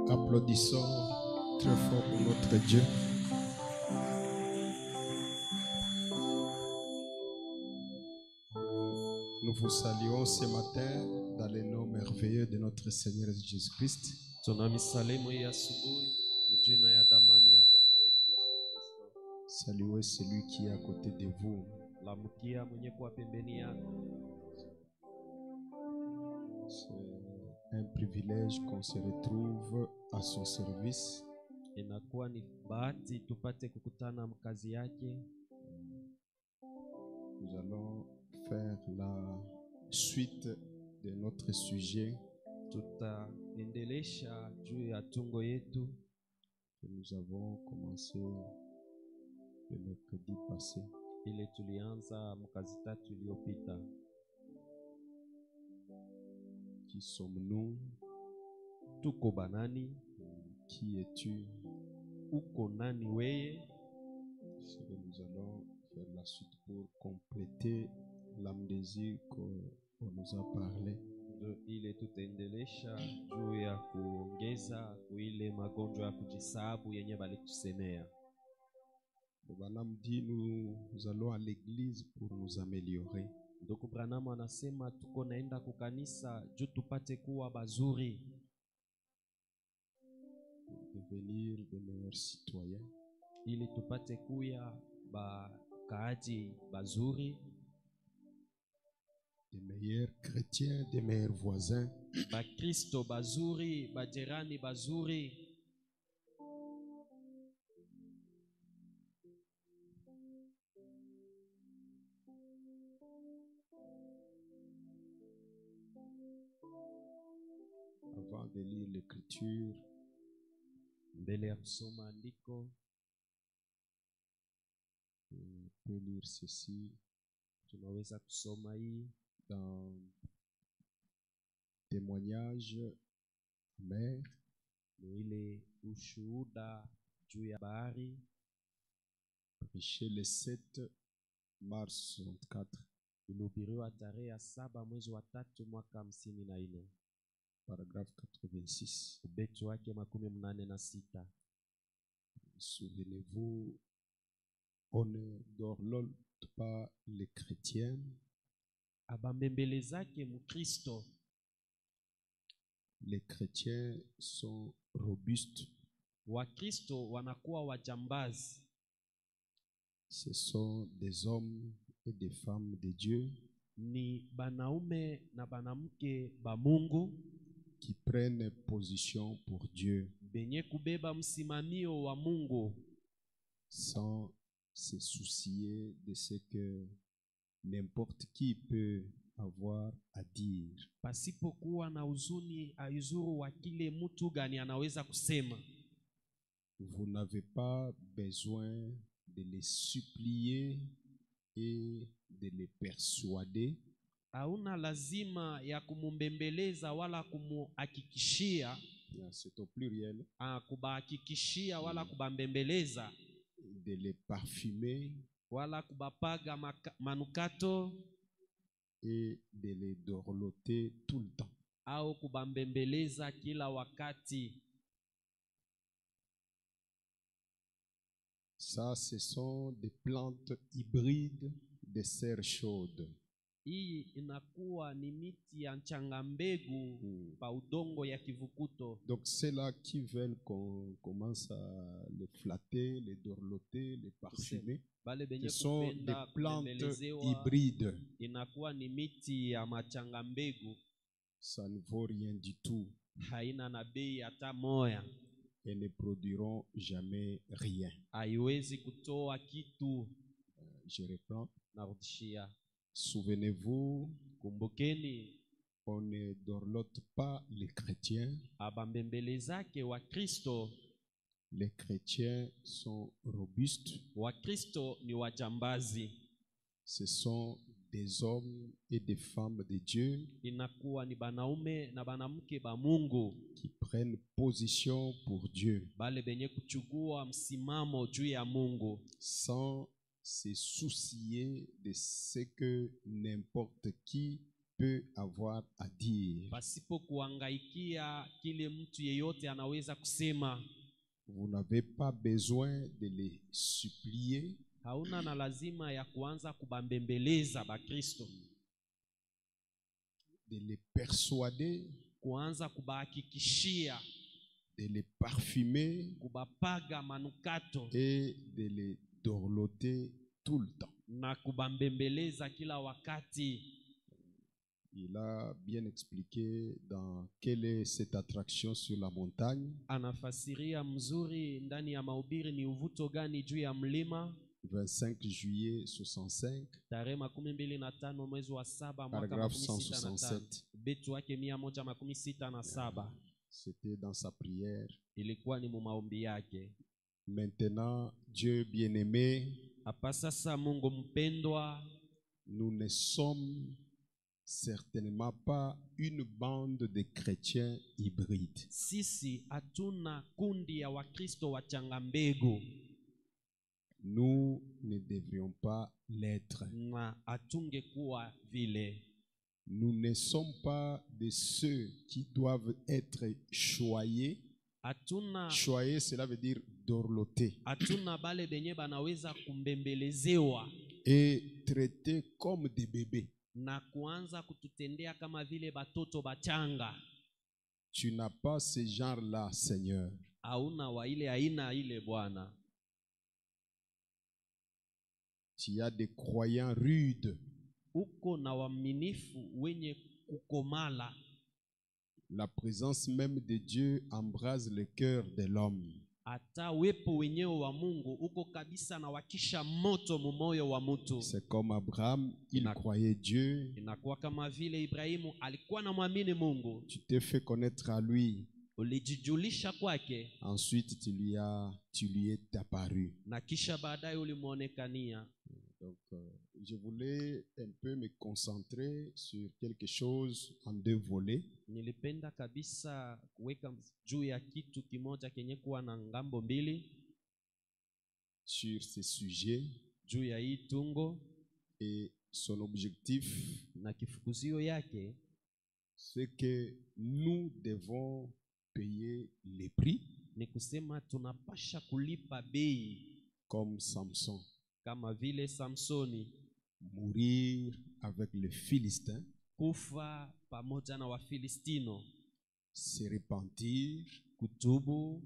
Applaudissons très fort pour notre Dieu. Nous vous saluons ce matin dans le nom merveilleux de notre Seigneur Jésus-Christ. Saluez celui qui est à côté de vous. C'est un privilège qu'on se retrouve à son service. Nous allons faire la suite de notre sujet que nous avons commencé le mercredi passé. Qui sommes-nous? Qui es-tu? C'est que nous allons faire la suite pour compléter l'amnésie qu'on nous a parlé. Le Branham dit nous allons à l'église pour nous améliorer. Devenir de meilleurs citoyens. Des meilleurs chrétiens, des meilleurs voisins. Avant de lire l'écriture, on peut lire ceci dans Témoignage amer, prêché le 7 mars 64, paragraphe 86. Souvenez-vous, on ne dorlote pas les chrétiens. Les chrétiens sont robustes. Ce sont des hommes et des femmes de Dieu qui prennent position pour Dieu sans se soucier de ce que n'importe qui peut avoir à dire. Vous n'avez pas besoin de les supplier et de les persuader. C'est au pluriel. De les parfumer et de les dorloter tout le temps. Ça, ce sont des plantes hybrides de serre chaude. Donc c'est là qui veulent qu'on commence à les flatter, les dorloter, les parfumer. Ce sont des plantes hybrides. Ça ne vaut rien du tout. Et ne produiront jamais rien. Je reprends. Souvenez-vous, on ne dorlote pas les chrétiens. Les chrétiens sont robustes. Ce sont des hommes et des femmes de Dieu qui prennent position pour Dieu sans se soucier de ce que n'importe qui peut avoir à dire. Pasipo kuangaikia kile mtu yeyote anaweza kusema. Vous n'avez pas besoin de les supplier. Hauna na lazima ya kuanza kubambembeleza bakristo. De les persuader. Kuanza kubahakikishia. De les parfumer. Kubapaga manukato. Et de les dorloter tout le temps. Na kubambembeleza kila wakati. Il a bien expliqué dans quelle est cette attraction sur la montagne. Anafasiria mzuri ndani ya mahubiri ni uvuto gani juu ya mlima. 25 juillet 65. Tarehe 25 mwezi wa 7 mwaka Paragraphe 167. Betu wake 167. C'était dans sa prière. Ilikuwa ni maombi yake. Maintenant, Dieu bien-aimé, hapa sasa Mungu mpendwa, nous ne sommes certainement pas une bande de chrétiens hybrides. Sisi hatuna kundi ya Wakristo wachanga mbegu. Nous ne devrions pas l'être. Na hatungekuwa vile. Nous ne sommes pas de ceux qui doivent être choyés. Choyés, cela veut dire dorlotés. Hatuna bale benye banaweza kumbembelezewa. Et traités comme des bébés. Na kuanza kututendea kama vile batoto bachanga. Tu n'as pas ce genre-là, Seigneur. Hauna wa ile aina ile Bwana. Tu as des croyants rudes. Uko na waaminifu wenye kukomala. La présence même de Dieu embrase le cœur de l'homme. Ata wepo wenyewe wa Mungu uko kabisa na wakisha moto mumoyo wa mtu. C'est comme Abraham, il croyait Dieu. Inakuwa kama vile Ibrahimu alikuwa na muamini Mungu. Tu t'es fait connaître à lui. Ulijijulisha kwake. Ensuite tu lui es apparu. Na kisha baadaye ulimuonekania. Donc je voulais un peu me concentrer sur quelque chose en deux volets. Nilipenda kabisa kuweka juu ya kitu kimoja kenye kuwa na ngambo mbili. Sur ce sujet. Juu ya hii tungo. Et son objectif. Na kifukuzio yake. C'est que nous devons payer les prix. Ni kusema tunapasha kulipa bei. Comme Samson. Kama vile Samsoni. Mourir avec les Philistins. Kufa pamoja na Wafilistino. Se repentir. Kutubu.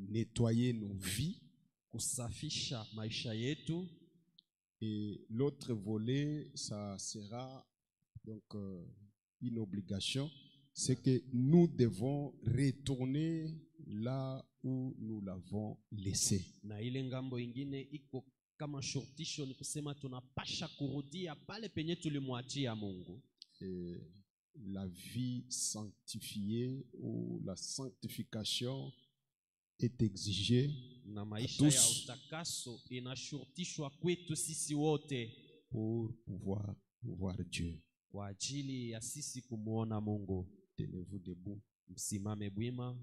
Nettoyer nos vies. Kusafisha maisha yetu. Et l'autre volet, ça sera donc une obligation. C'est que nous devons retourner là où nous l'avons laissé. Na ile ngambo ingine iko kama shortisho ni kusema tunapasha kurudia pale penye tulimwachia Mungu. La vie sanctifiée ou la sanctification est exigée. Na maisha ya utakaso inashurtishwa kwetu sisi wote pour pouvoir voir Dieu. Kwa ajili ya sisi kumuona Mungu. Tenez-vous debout. Msimame bwima.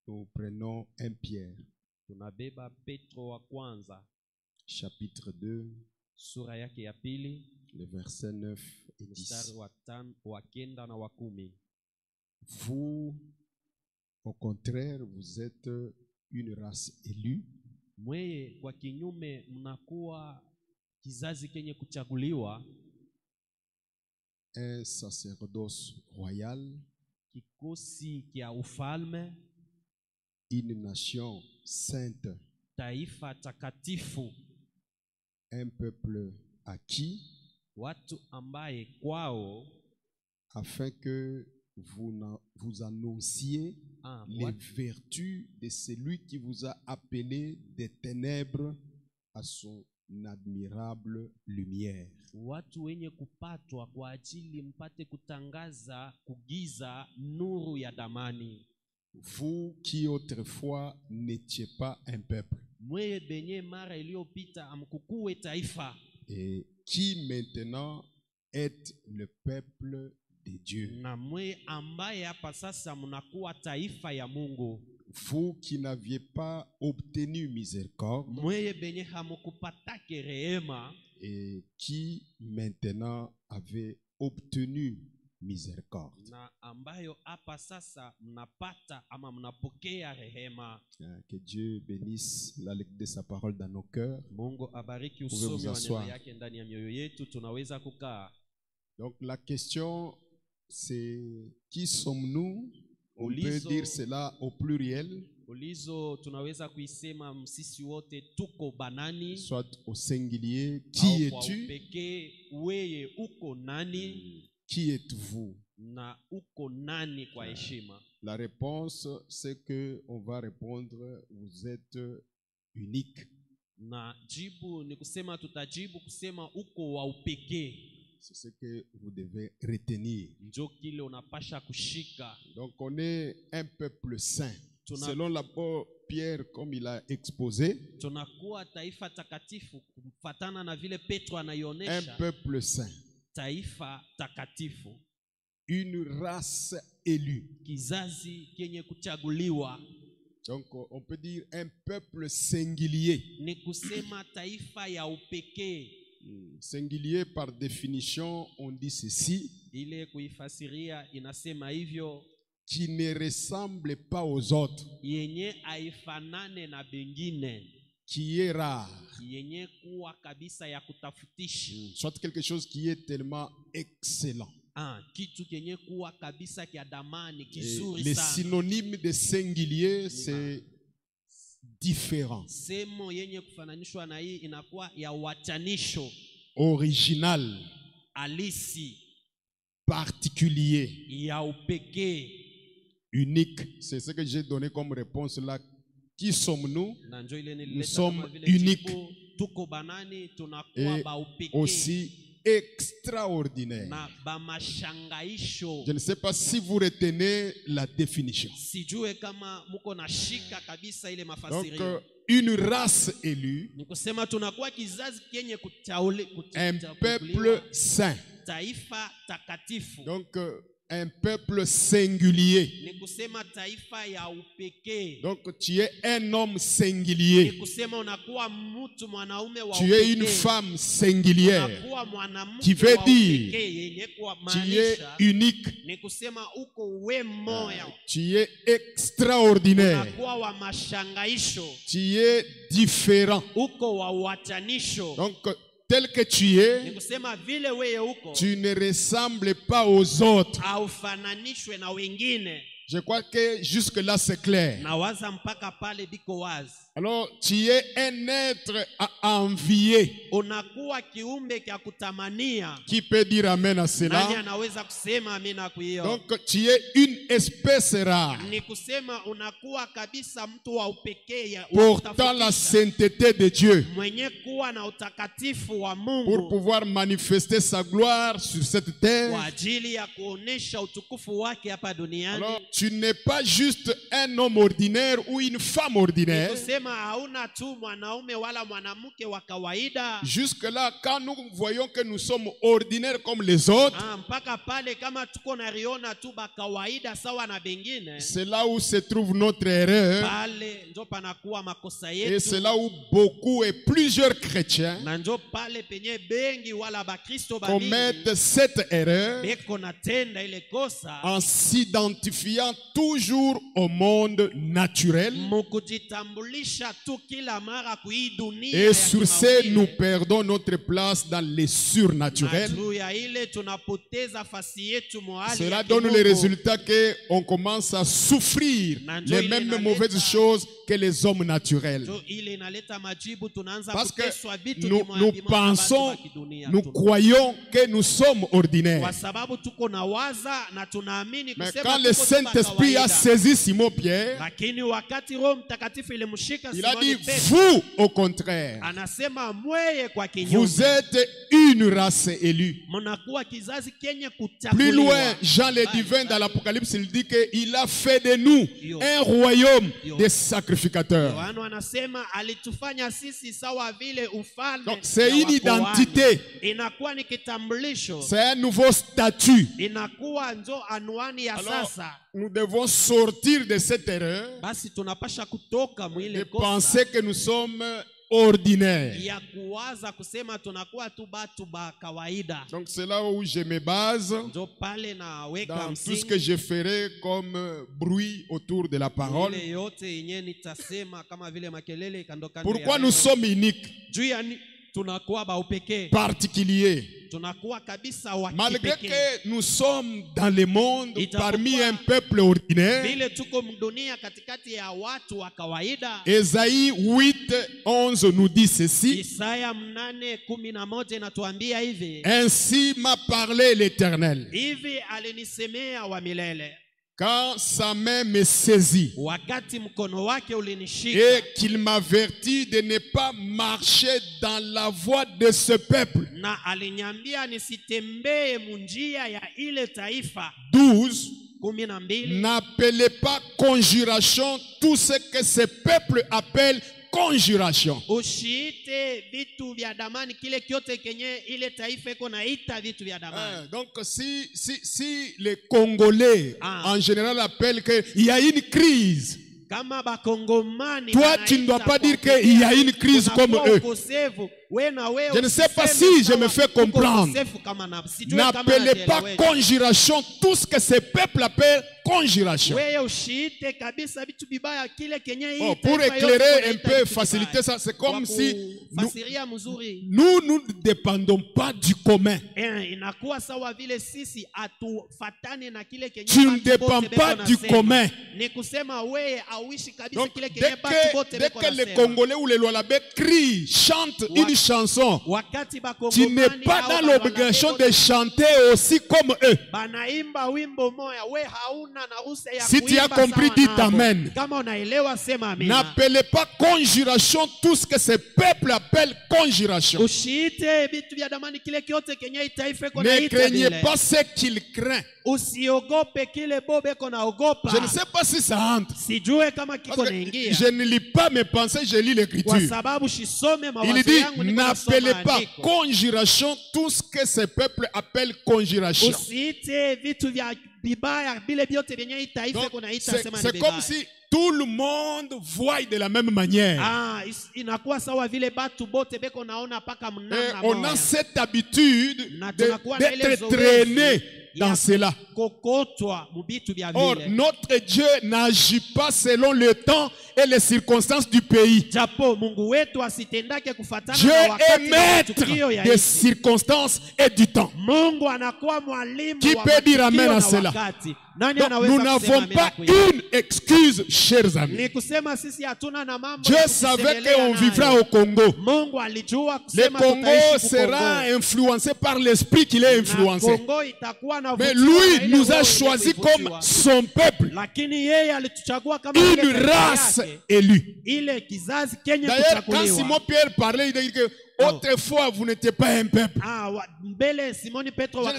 Nous prenons 1 Pierre. Tunabeba Petro wa kwanza. Chapitre 2. Sura yake ya pili. Le verset 9 et 10. Mstari wa 9 na wa 10. Vous, au contraire, vous êtes une race élue. Mweye kwa kinyume mnakuwa kizazi kenye kuchaguliwa. Un sacerdoce royal. Kikosi kia ufalme. Une nation sainte. Taifa takatifu. Un peuple acquis. Watu ambaye kwao. Afin que vous annonciez les vertus de celui qui vous a appelé des ténèbres à son admirable lumière. Watu wenye kupatwa kwa ajili mpate kutangaza kugiza nuru ya damani. Vous qui autrefois n'étiez pas un peuple. Mweye benye mara iliyopita amkukuwe taifa. Et qui maintenant êtes le peuple de Dieu. Na mweye ambaye hapa sasa mnakuwa taifa ya Mungu. vous qui n'aviez pas obtenu miséricorde et qui maintenant avez obtenu miséricorde. Que Dieu bénisse la lecture de sa parole dans nos cœurs. Vous pouvez vous asseoir. Donc la question c'est qui sommes-nous? On peut dire cela au pluriel, soit au singulier. Qui es-tu? Qui êtes-vous? La réponse, c'est que on va répondre, vous êtes unique. C'est ce que vous devez retenir. Donc on est un peuple saint. Selon l'apôtre Pierre, comme il a exposé, un peuple saint, une race élue. Donc on peut dire un peuple singulier. Singulier par définition, on dit ceci, qui ne ressemble pas aux autres, qui est rare, soit quelque chose qui est tellement excellent. Les synonymes de singulier, c'est différent, original, particulier, unique. C'est ce que j'ai donné comme réponse là. Qui sommes-nous? Nous sommes uniques et aussi extraordinaires. Je ne sais pas si vous retenez la définition. Donc, une race élue, un peuple saint. Donc, un peuple singulier. Donc tu es un homme singulier. Tu es une femme singulière. Qui veut dire tu es unique. Tu es extraordinaire. Tu es différent. Donc tel que tu es, tu ne ressembles pas aux autres. Je crois que jusque-là c'est clair. Alors tu es un être à envier. Qui peut dire amen à cela? Donc tu es une espèce rare. Portant la sainteté de Dieu. Pour pouvoir manifester sa gloire sur cette terre. Alors tu n'es pas juste un homme ordinaire ou une femme ordinaire. Jusque-là, quand nous voyons que nous sommes ordinaires comme les autres, c'est là où se trouve notre erreur. Et c'est là où beaucoup et plusieurs chrétiens commettent cette erreur en s'identifiant toujours au monde naturel. Et sur ce, nous perdons notre place dans les surnaturels. Cela donne le résultat qu'on commence à souffrir les mêmes mauvaises choses que les hommes naturels. Parce que nous pensons, nous croyons que nous sommes ordinaires. Mais quand le Saint-Esprit a saisi Simon Pierre, il a dit, vous au contraire, vous êtes une race élue. Plus loin, Jean le divin dans l'Apocalypse, il dit qu'il a fait de nous un royaume de sacrificateurs. Donc c'est une identité. C'est un nouveau statut. Alors, nous devons sortir de cette erreur basi tunapasha kutoka mwile de kosa penser que nous sommes ordinaires. ya kuwaza kusema tunakuwa tu batu ba kawaida. Donc c'est là où je me base Ndio pale na weka dans tout ce msingi que je ferai comme bruit autour de la parole. ile yote yenye nitasema kama vile makelele kando kando. Pourquoi nous sommes uniques, juu ya tunakuwa ba upekee, particuliers, tunakuwa kabisa wa malgré kipekee. que nous sommes dans le monde parmi un peuple ordinaire. Vile tuko mdunia katikati ya watu wa kawaida. Ésaïe 8:11 nous dit ceci. Isaya 8:11 inatuambia hivi. Ainsi m'a parlé l'Éternel. Hivi alinisemea wa milele. Quand sa main me saisit Wakati mkono wake ulinishika. et qu'il m'avertit de ne pas marcher dans la voie de ce peuple. Na aliniambia nisitembee munjia ya ile taifa. 12. 12. N'appelez pas conjuration tout ce que ce peuple appelle conjuration. Usiite vitu vya damani kile kyote kenye ile taifa iko naita vitu vya damani. Donc si les Congolais en général appellent qu'il y a une crise, toi tu ne dois pas dire qu'il y a une crise comme eux. Je ne sais pas si je me fais comprendre. N'appelez pas conjuration tout ce que ces peuples appellent conjuration. Oh, pour éclairer un peu, faciliter ça, c'est comme si nous ne dépendons pas du commun. Tu ne dépends pas du commun. Donc, dès que les Congolais ou les Lualabé crient, chantent une chanson, tu n'es pas dans l'obligation de chanter aussi comme eux. Si tu as compris, dis amen. N'appelez pas conjuration tout ce que ces peuples appellent conjuration. Ne craignez pas ce qu'ils craignent. Je ne sais pas si ça entre. Je ne lis pas mes pensées, je lis l'écriture. Il dit, n'appelez pas conjuration tout ce que ces peuples appellent conjuration. C'est comme si tout le monde voit de la même manière. Et on a cette habitude d'être traîné dans cela. Or, notre Dieu n'agit pas selon le temps et les circonstances du pays. Dieu est maître des circonstances et du temps. Qui peut dire amen à cela? Donc, nous n'avons pas une excuse, chers amis. Dieu savait qu'on vivra au Congo. Le Congo sera influencé par l'esprit qu'il est influencé. Mais lui nous a choisi comme son peuple, une race élue. D'ailleurs, quand Simon Pierre parlait, il dit que autrefois vous n'étiez pas un peuple. Je ne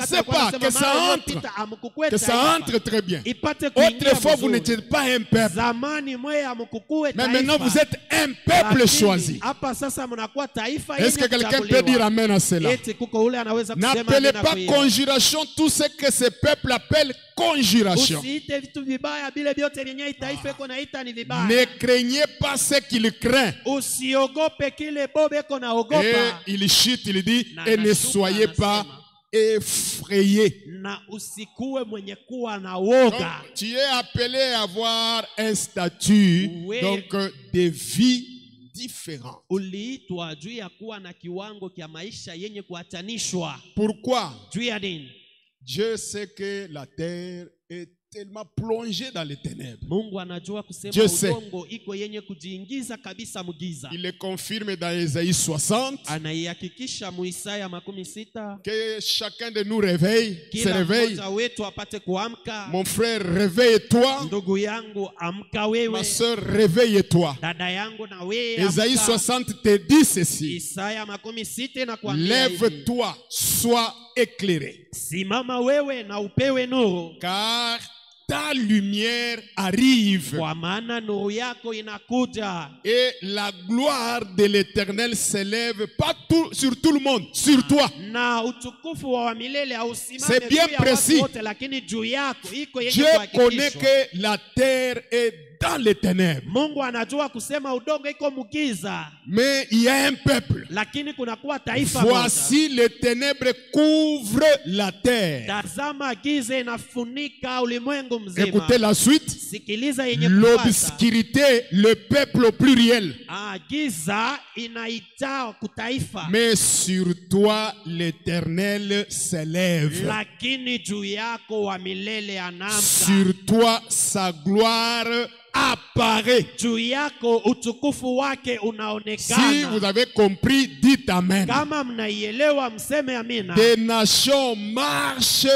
sais pas, que ça entre très bien. Autrefois vous n'étiez pas un peuple, mais maintenant vous êtes un peuple choisi. Est-ce que quelqu'un peut dire amen à cela? N'appelez pas conjuration tout ce que ce peuple appelle conjuration. Ne craignez pas ce qu'il craint. Et il chute, il dit, et ne soyez pas effrayés. Donc, tu es appelé à avoir un statut, donc de vie différent. Pourquoi? Dieu sait que la terre est tellement plongé dans les ténèbres. Dieu sait. Il le confirme dans Ésaïe 60. Que chacun de nous se réveille. Mon frère, réveille-toi. Ma soeur, réveille-toi. Ésaïe 60 te dit ceci. Lève-toi, sois éclairé. Car ta lumière arrive. Kwa maana nuru yako inakuja. Et la gloire de l'Éternel s'élève pas sur tout le monde, sur toi. Na utukufu wa milele hausimame C'est bien juu ya précis. watu wote, lakini juu yako iko yenye Dieu connaît kuhakikishwa. que la terre est dans les ténèbres. Mungu anajua kusema udongo iko mugiza, Mais il y a un peuple. lakini kunakuwa taifa moja. Voici les ténèbres couvrent la terre. Tazama giza inafunika ulimwengu mzima. Écoutez la suite. Sikiliza yenye kufuata. L'obscurité, le peuple au pluriel. Giza inaita kutaifa. Mais sur toi l'Éternel s'élève. Lakini juu yako wa milele anamka. Sur toi sa gloire apparaît. Juu yako utukufu wake unaonekana. Si vous avez compris, dites Amen. Kama mnaielewa mseme amina. Des nations marchent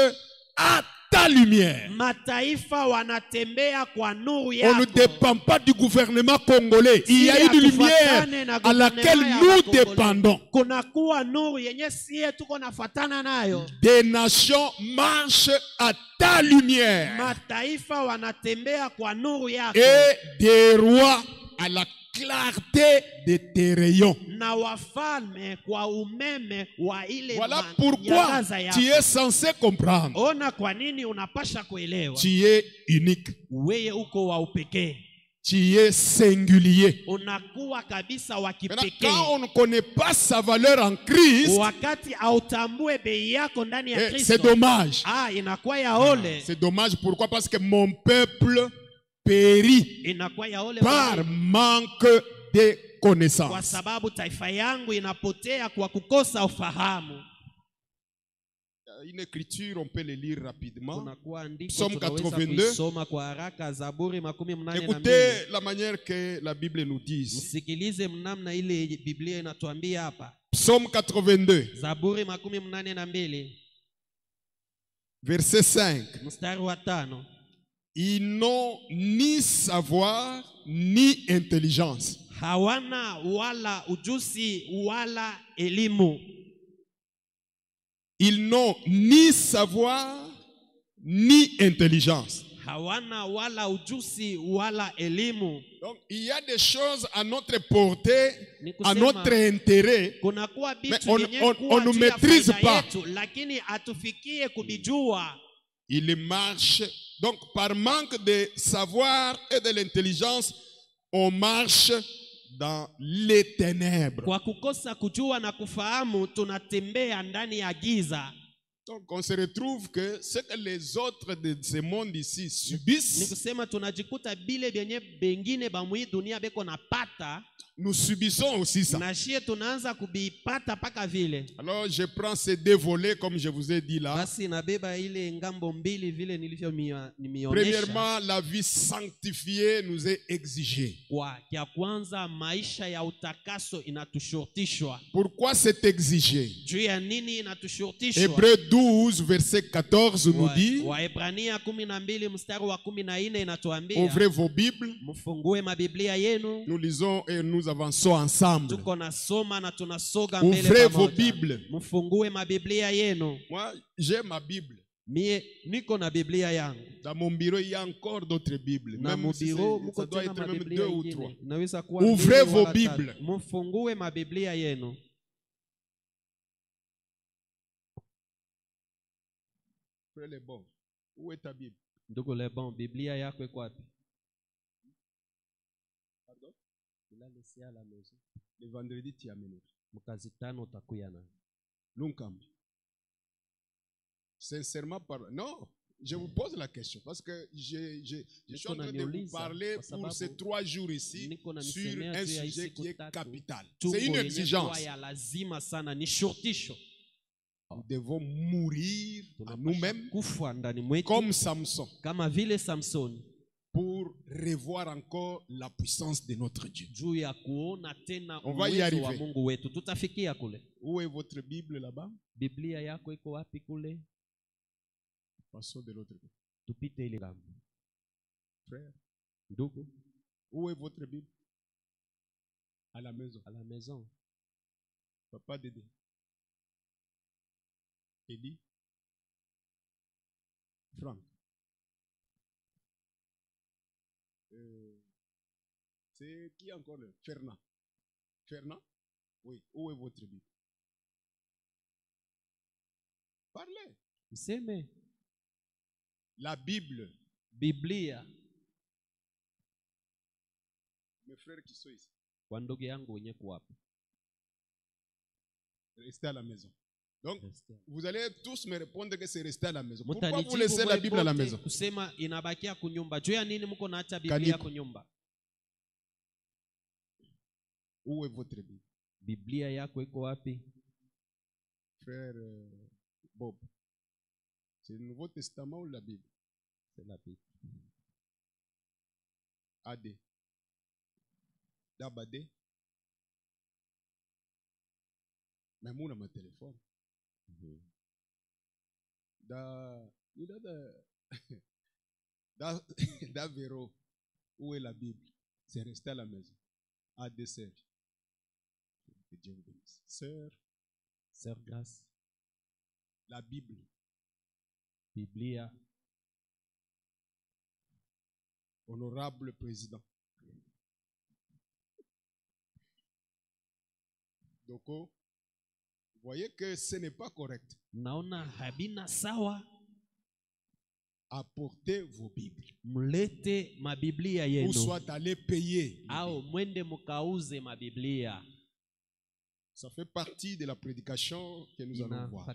à ta lumière. Mataifa wanatembea kwa nuru On yako. ne dépend pas du gouvernement congolais. Il y a une lumière à laquelle nous dépendons. Kunakuwa nuru yenye siye tuko nafatana nayo. Des nations marchent à ta lumière. Mataifa wanatembea kwa nuru yako. Et des rois à la clarté de tes rayons. Na wafalme kwa umeme wa ile Voilà pourquoi tu es censé comprendre. Ona kwa nini unapasha kuelewa. Tu es unique. Wewe uko wa upekee. Tu es singulier. Unakuwa kabisa wa kipekee. Quand on ne connaît pas sa valeur en Christ, wakati hautambue bei yako ndani ya Kristo, c'est dommage. Inakuwa ya ole. C'est dommage. Pourquoi? Parce que mon peuple périt Inakuwa ya ole par manque de connaissance. Kwa sababu taifa yangu inapotea kwa kukosa ufahamu. Une écriture, on peut le lire rapidement. Psalm 82. Écoutez la manière que la Bible nous dit. Psalm 82. Verset 5. Ils n'ont ni savoir ni intelligence. Hawana wala ujuzi wala elimu. Ils n'ont ni savoir ni intelligence. Hawana wala ujuzi wala elimu. Donc il y a des choses à notre portée, à notre intérêt, mais on ne maîtrise pas. Lakini atufikie kubijua. Il marche. Donc par manque de savoir et de l'intelligence, on marche dans les ténèbres. Kwa kukosa kujua na kufahamu tunatembea ndani ya giza. Donc on se retrouve que ce que les autres de ce monde ici subissent, nikusema tunajikuta bile benye bengine ba mwi dunia beko napata, nous subissons aussi ça. Na shie tunaanza kubipata paka vile. Alors je prends ces deux volets comme je vous ai dit là. Basi nabeba ile ngambo mbili vile nilivyo nimeonyesha. Premièrement, la vie sanctifiée nous est exigée. Kwa kia kwanza maisha ya utakaso inatushurtishwa. Pourquoi c'est exigé? Juu ya nini inatushurtishwa? Hébreux 12 verset 14 nous dit. Waebrania 12 mstari wa 14 inatuambia. Ouvrez vos Bibles. Mfungue mabiblia yenu. Nous lisons et nous avançons ensemble. Tuko nasoma na tunasoga mbele pamoja. Ouvrez vos Bibles. Mfungue mabiblia yenu. Moi, j'ai ma Bible. Mie niko na Biblia yangu. Dans mon bureau, il y a encore d'autres Bibles. Même si ça doit être même 2 ou 3. Ouvrez vos Bibles. Mfungue mabiblia yenu. Frère le bon, où est ta Bible? Ndugu le bon, Biblia yako iko wapi? Pardon? Il a laissé à la maison. Le vendredi tu amènes. Mkazi tano utakuya na. Lunkambi. Sincèrement parlant, non, je vous pose la question parce que je suis en train de vous parler pour ces 3 jours ici sur un sujet qui est capital. C'est une exigence. Nous devons mourir à nous-mêmes comme Samson pour revoir encore la puissance de notre Dieu. On va y arriver. Où est votre Bible là-bas? Passons de l'autre côté. Frère, où est votre Bible? À la maison. À la maison. Papa Dédé. Eddie. Franck. C'est qui encore? Fernand. Fernand? Oui. Où est votre Bible? Parlez. Mseme. La Bible. Biblia. Mes frères qui sont ici. Kwa ndugu yangu wenye kuwapa. Restez à la maison. Donc, vous allez tous me répondre que c'est rester à la maison. Pourquoi vous laissez la Bible à la maison? Kusema inabakia kunyumba. Juu ya nini mko naacha Biblia kunyumba? Où est votre Bible? Biblia yako iko wapi? Frère Bob. C'est le Nouveau Testament ou la Bible? C'est la Bible. AD. Dabade. Mais moi, mon téléphone. Da Véro. Où est la Bible? C'est resté à la maison. AD sœur. Que Dieu vous bénisse. Sœur Grace. La Bible. Biblia. Honorable président. Donc, vous voyez que ce n'est pas correct. Naona habina sawa. Apportez vos Bibles. Mlete mabiblia yenu. Ou soit allez payer. Au mwende mukauze mabiblia. Ça fait partie de la prédication que nous allons voir.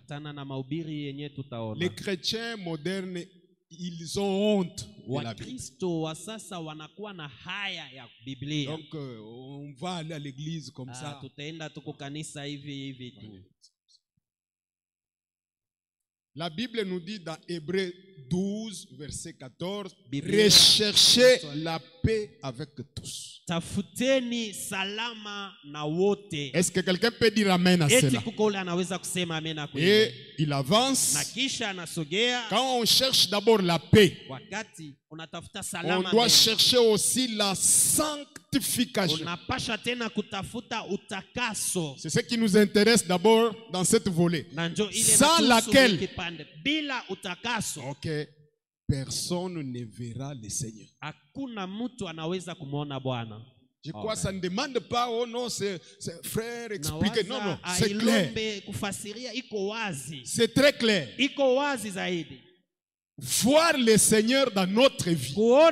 Les chrétiens modernes, ils ont honte de la Bible. Donc, on va aller à l'église comme ça. La Bible nous dit dans Hébreux 12, verset 14, recherchez la paix avec tous. Tafuteni salama na wote. Est-ce que quelqu'un peut dire amen à cela? Et il avance. Quand on cherche d'abord la paix, on doit chercher aussi la sanctification. C'est ce qui nous intéresse d'abord dans cette volée. Sans laquelle personne ne verra le Seigneur. Je crois que ça ne demande pas, oh non, c'est frère, expliquer. Non, non, c'est clair. C'est très clair. Voir le Seigneur dans notre vie, ou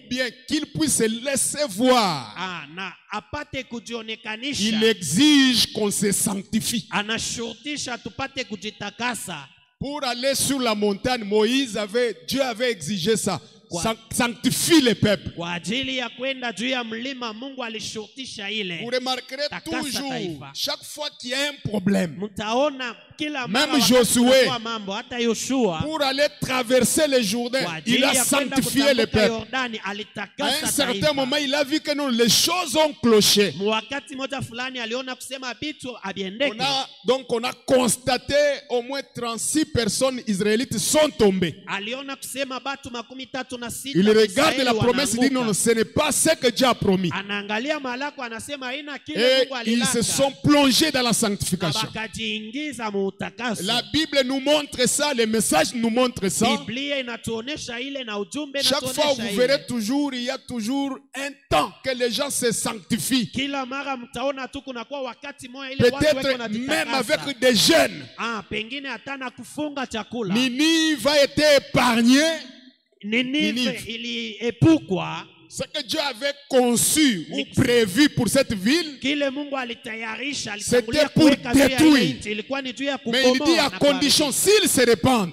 bien qu'il puisse se laisser voir, il exige qu'on se sanctifie. Pour aller sur la montagne, Dieu avait exigé ça. Sanctifie les peuples. Vous remarquerez toujours, chaque fois qu'il y a un problème, même Josué, pour aller traverser le Jourdain, il a sanctifié les peuples. À un certain moment, il a vu que non, les choses ont cloché. Donc on a constaté au moins 36 personnes israélites sont tombées. Il regarde la promesse et dit non, ce n'est pas ce que Dieu a promis. Et ils se sont plongés dans la sanctification. La Bible nous montre ça, les messages nous montrent ça. Chaque fois vous verrez toujours, il y a toujours un temps que les gens se sanctifient. Peut-être même avec des jeunes. Ninive a été épargné. Ce que Dieu avait conçu ou prévu pour cette ville, c'était pour détruire. Mais il dit à condition s'ils se répandent.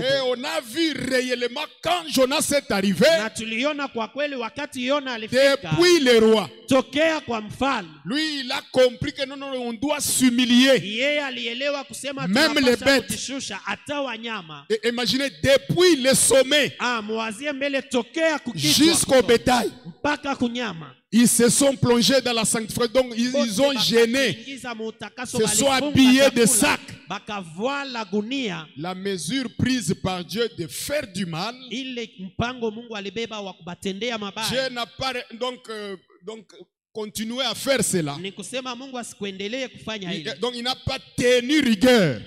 Et on a vu réellement quand Jonas est arrivé, depuis le roi, lui il a compris que non, non, on doit s'humilier. Même les bêtes. Et imaginez, depuis le sommet jusqu'au bétail, ils se sont plongés dans la sanctification. Donc ils ont gêné, se sont habillés de sacs. La mesure prise par Dieu de faire du mal, Dieu n'a pas donc continué à faire cela. Donc il n'a pas tenu rigueur.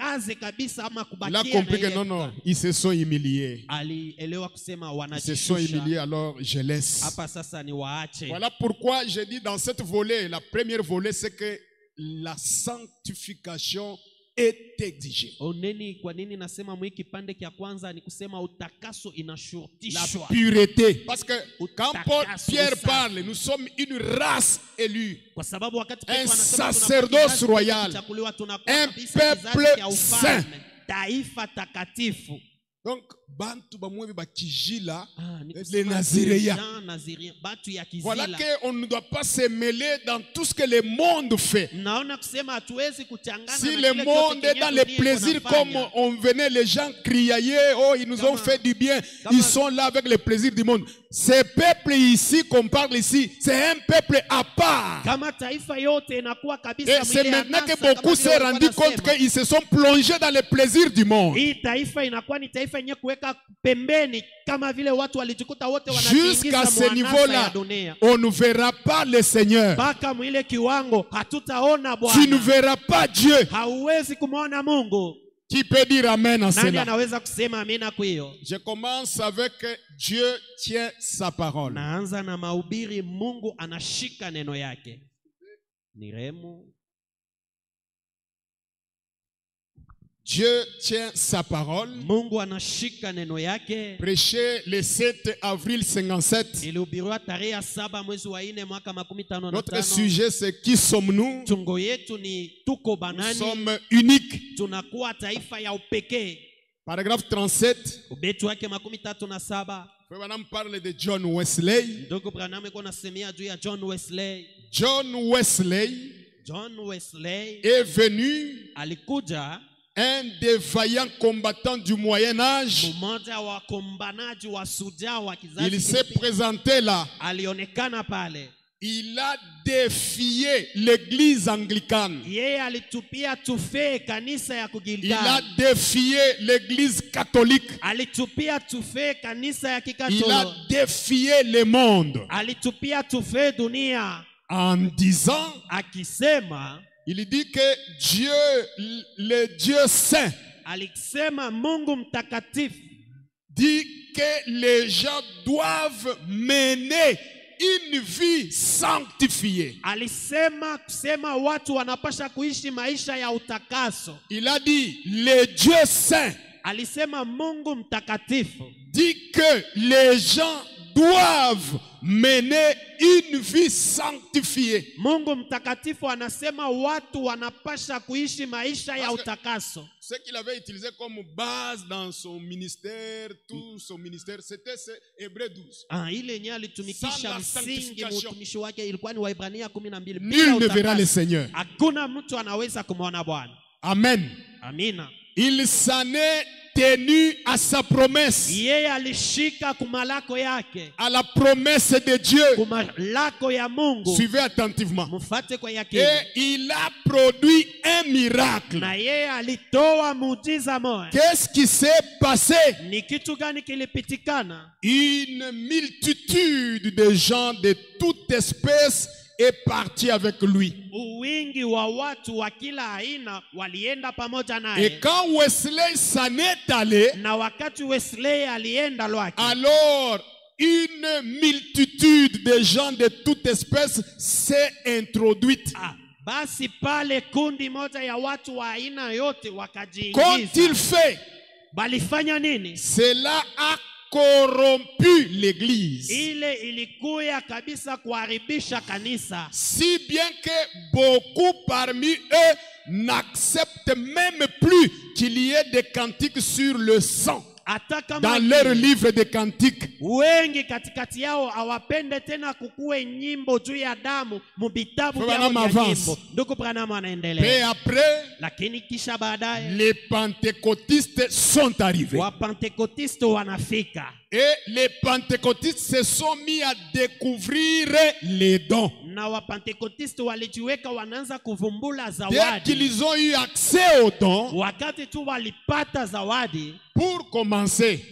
Il a compris que non, ils se sont humiliés. Ils se sont humiliés, alors je laisse. Voilà pourquoi j'ai dit dans cette volée, la première volée, c'est que la sanctification est exigée. La pureté. Parce que quand Pierre parle, nous sommes une race élue, un sacerdoce royal, un peuple saint. Donc, les Naziréens. Voilà qu'on ne doit pas se mêler dans tout ce que le monde fait. Si le monde est dans les plaisirs comme on venait, les gens criaient, oh, ils nous ont fait du bien, ils sont là avec les plaisirs du monde. Ce peuple ici qu'on parle ici, c'est un peuple à part. Et c'est maintenant que beaucoup se sont rendus compte qu'ils se sont plongés dans les plaisirs du monde. Jusqu'à ce niveau-là, on ne verra pas le Seigneur. Tu ne verras pas Dieu. Qui peut dire amen à cela? Je commence avec Dieu tient sa parole. Dieu tient sa parole. Prêché le 7 avril 57. Notre sujet c'est qui sommes-nous? Nous sommes uniques. Paragraphe 37. On parle de John Wesley. John Wesley est venu, un des vaillants combattants du Moyen-Âge. Il s'est présenté là. Il a défié l'église anglicane. Il a défié l'église catholique. Il a défié le monde. En disant, il dit que Dieu, le Dieu saint, dit que les gens doivent mener une vie sanctifiée. Il a dit, le Dieu saint dit que les gens doivent mener une vie sanctifiée. Ce qu'il avait utilisé comme base dans son ministère, tout son ministère, c'était Hébreux 12. Sans la sanctification, nul ne verra le Seigneur. Amen. Il s'en est tenu à sa promesse, à la promesse de Dieu. Suivez attentivement. Et il a produit un miracle. Qu'est-ce qui s'est passé? Une multitude de gens de toute espèce est parti avec lui. Et quand Wesley s'en est allé, alors une multitude de gens de toute espèce s'est introduite. Qu'ont-ils fait? Cela a corrompu l'église. Si bien que beaucoup parmi eux n'acceptent même plus qu'il y ait des cantiques sur le sang dans leur livre de cantiques. Mais après, les pentecôtistes sont arrivés. Et les pentecôtistes se sont mis à découvrir les dons. Dès qu'ils ont eu accès aux dons, pour commencer,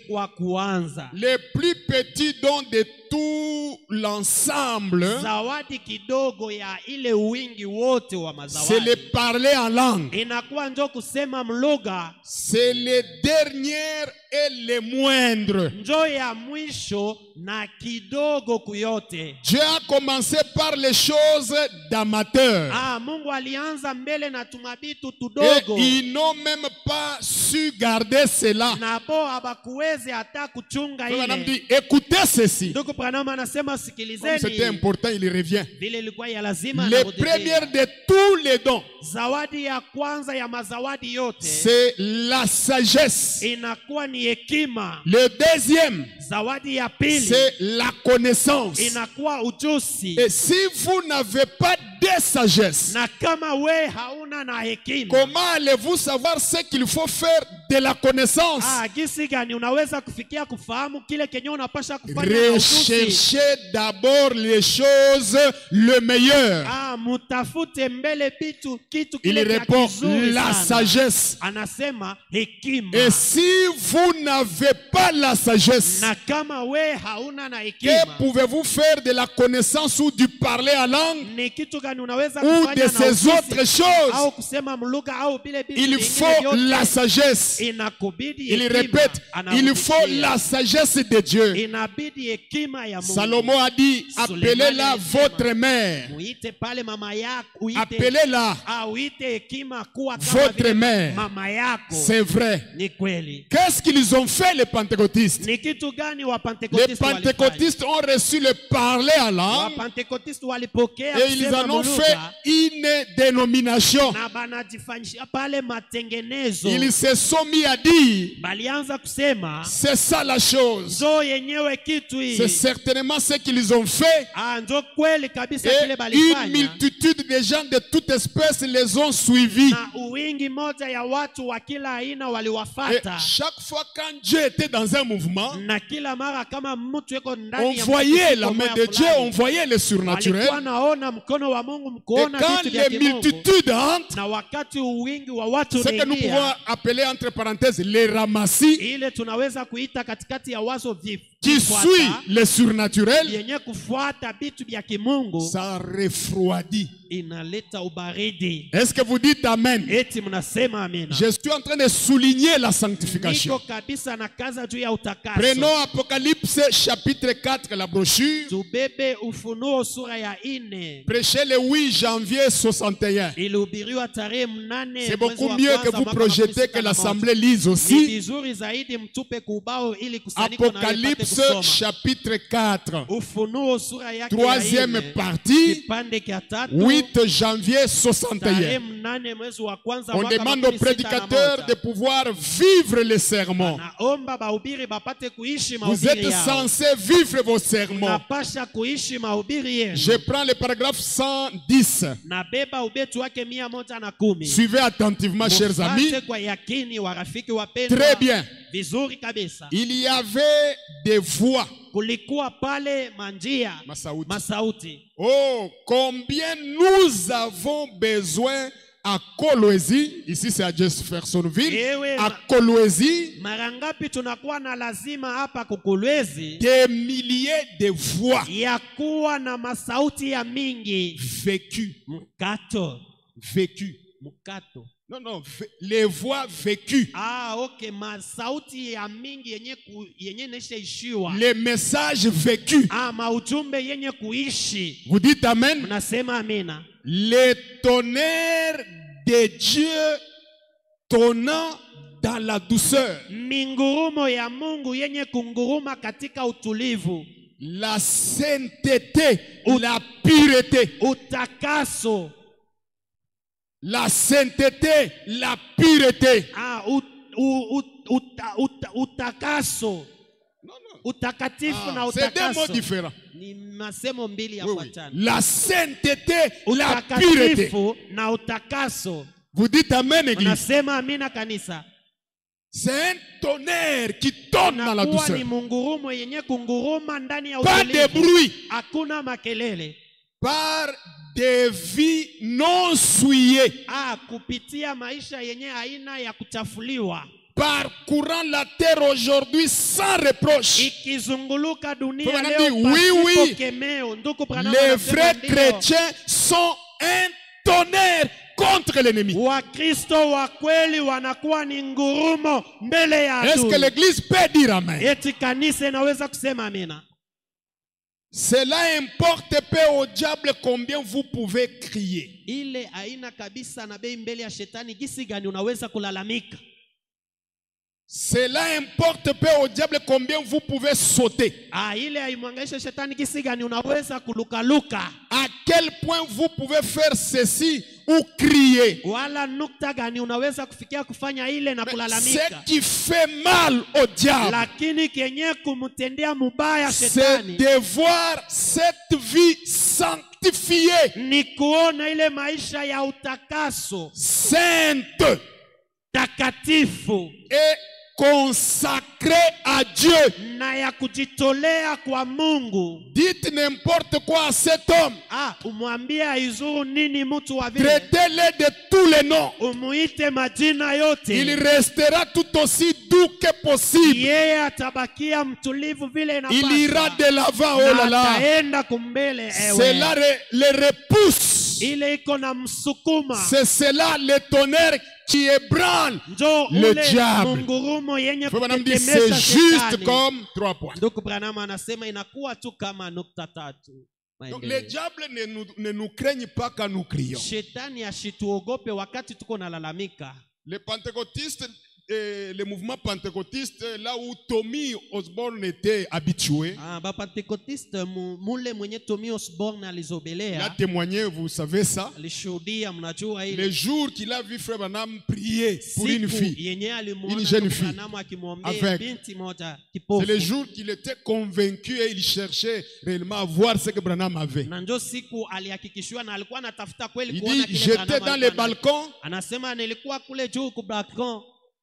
les plus petits dons de tous tout l'ensemble, zawadi kidogo ya ile wingi wote wa mazawadi, c'est le parler en langue. inakuwa njo kusema mlugha. C'est le dernier et le moindre. Njo ya mwisho na kidogo kuyote. Dieu a commencé par les choses d'amateurs. Mungu alianza mbele na tumabitu Et tudogo. ils n'ont même pas su garder cela. Na bo habakuweze hata kuchunga Madame ile. dit, écoutez ceci. Ndugu Branham anasema Comme c'était sikilizeni. important, il revient. Vile ilikuwa ya lazima Le na premier de tous les dons, zawadi ya kwanza ya mazawadi yote c'est la sagesse. inakuwa ni hekima. Le deuxième, Zawadi ya pili c'est la connaissance. inakuwa ujuzi. Et si vous n'avez pas de sagesse, Na kama we hauna na hekima, comment allez-vous savoir ce qu'il faut faire de la connaissance? gisi gani unaweza kufikia kufahamu kile kenye unapasha kufanya na ujuzi? Recherchez d'abord les choses le meilleur. Mutafute mbele kitu Il kile répond kizuri la sana. sagesse. Anasema hekima. Et si vous n'avez pas la sagesse, Na kama we hauna na que hekima, pouvez-vous faire de la connaissance ou du parler à langue ni kitu gani unaweza ou kufanya de na ces ujuzi? autres choses? Au kusema mlugha au bile bitu Il vingine faut vyote. la sagesse. Inakubidi Il hekima. répète, il faut Anarudia. la sagesse de Dieu. Inabidi hekima ya Mungu. Salomon a dit, appelez-la votre mère. Muite pale mama yako, uite Appelez-la uite hekima kuwa kama votre vile mère. mama yako. C'est vrai. Ni kweli. Qu'est-ce qu'ils ont fait les pentecôtistes? Ni kitu gani wa Les Pentecotistes walifanya? pentecôtistes ont reçu le parler à Wa langue Pentecotistes walipokea et ils kusema en ont mulugha, fait une dénomination. na banajifanyisha pale matengenezo. Ils se sont mis à dire, Balianza kusema c'est ça la chose. zo yenyewe kitu hii. C'est certainement ce qu'ils ont fait. Ndio kweli kabisa Et kile une balifanya. multitude de gens de toute espèce les ont suivis. Na uwingi moja ya watu wa kila aina Et waliwafata. chaque fois quand Dieu était dans un mouvement, Na kila mara kama mtu yuko on ndani ya voyait la mkusanyiko main moja de Dieu, fulani, on voyait le surnaturel. walikuwa naona mkono wa Mungu, Et mkuona quand vitu vya les kimungu. multitudes entrent, Na wakati uwingi wa watu ce que nous pouvons unaingia, appeler entre parenthèses les ramassis, ile tunaweza kuita katikati ya wazo qui suit le surnaturel, yenye kufuata vitu vya kimungu, ça refroidit. inaleta ubaridi. Est-ce que vous dites Amen? Eti mnasema amina. Je suis en train de souligner la Niko sanctification. kabisa na kaza juu ya utakaso. Prenons Apocalypse chapitre 4, la brochure. Tubebe Ufunuo sura ya 4. Prêchez le 8 janvier 61. Ilihubiriwa tarehe 8. C'est beaucoup mieux que vous projetez que l'Assemblée lise Ni aussi. vizuri zaidi mtupe kubao ili kusanyiko na ipate Apocalypse kusoma. chapitre 4, Ufunuo sura yake ya troisième 4, partie, kipande cha 3, 8 janvier tarehe 61. 8 mwezi wa kwanza On mwaka demande aux 2006 prédicateurs de pouvoir vivre les sermons. naomba bahubiri bapate kuishi Vous mahubiri êtes yao. censés vivre vos sermons. Napasha kuishi mahubiri yenu. Je prends le paragraphe 110. Nabeba ubetu wake 110. Suivez attentivement, chers amis. Mufate kwa yakini wa rafiki wapendwa. Très bien. Vizuri kabisa. Il y avait des voix. Kulikuwa pale manjia, Masauti. masauti. Oh, combien nous avons besoin à Kolwezi, ici c'est à Jeffersonville, Ewe, à Kolwezi, mara ngapi tunakuwa na lazima hapa Kukolwezi des milliers de voix ya kuwa na masauti ya mingi. vécues. Mkato. Mkato. Non, non, les voix vécues. Okay, masauti ya mingi yenye neshaishiwa. Les messages vécus. Maujumbe yenye kuishi. Vous dites Amen? Mnasema amina. Les tonnerres de Dieu tonnant dans la douceur. Mingurumo ya Mungu yenye kunguruma katika utulivu. La sainteté, la pureté. Utakaso. La sainteté, la pureté. Utakaso. Utakatifu na C'est deux mots utakaso. différents. Ni masemo mbili ya Oui. fuatana. La sainteté, la pureté. Utakatifu na utakaso. Vous dites Amen, Église. Unasema amina kanisa. C'est un tonnerre qui tonne dans la Nakuwa douceur. ni mungurumo yenye kunguruma ndani ya Pas de utulivu. bruit. Hakuna makelele. Par des vies non souillées. Kupitia maisha yenye aina ya kuchafuliwa. parcourant la terre aujourd'hui sans reproche. ikizunguluka dunia Frère leo Branham dit, oui, pasipo oui. kemeo. Ndugu Branham Les anasema vrais ndio. chrétiens sont un tonnerre contre l'ennemi. Wakristo wa kweli wanakuwa ni ngurumo mbele ya Est-ce que adui. l'église peut dire amen? Eti kanisa inaweza kusema amina. Cela importe peu au diable combien vous pouvez crier. Ile aina kabisa na bei mbele ya shetani gisi gani unaweza kulalamika. Cela importe peu au diable combien vous pouvez sauter. Ile haimwangaisha shetani gisi gani unaweza kulukaluka. À quel point vous pouvez faire ceci ou crier. Wala nukta gani unaweza kufikia kufanya ile na Ce kulalamika. qui fait mal au diable, Lakini kenye kumtendea mubaya c'est shetani de voir cette vie sanctifiée, ni kuona ile maisha ya utakaso sainte takatifu et consacrée à Dieu. na ya kujitolea kwa Mungu. Dites n'importe quoi à cet homme. Umwambie aizuru nini mtu wa vile. Traitez-le de tous les noms. Umuite majina yote. Il restera tout aussi doux que possible. Yeye atabakia mtulivu vile inapaswa. Il ira de l'avant, oh là là. Ataenda kumbele ewe. Cela le repousse. Ile iko na msukuma. C'est cela le tonnerre qui ébranle le diable. Mungurumo yenye kutetemesha c'est juste comme 3 points. Ndugu Branham anasema inakuwa tu kama nukta 3. Donc le diable ne nous craigne pas quand nous crions. Shetani ashituogope wakati tuko nalalamika. Les pentecôtistes, le mouvement pentecôtiste, là où Tommy Osborne était habitué, mule mwenye Tommy Osborne alizobelea. il a témoigné, vous savez ça. Alishuhudia, mnajua ile. Le jour qu'il a vu Frère Branham prier pour une fille, une jeune fille, avec. C'est le jour qu'il était convaincu et il cherchait réellement à voir ce que Branham avait. Il dit, j'étais dans les balcons.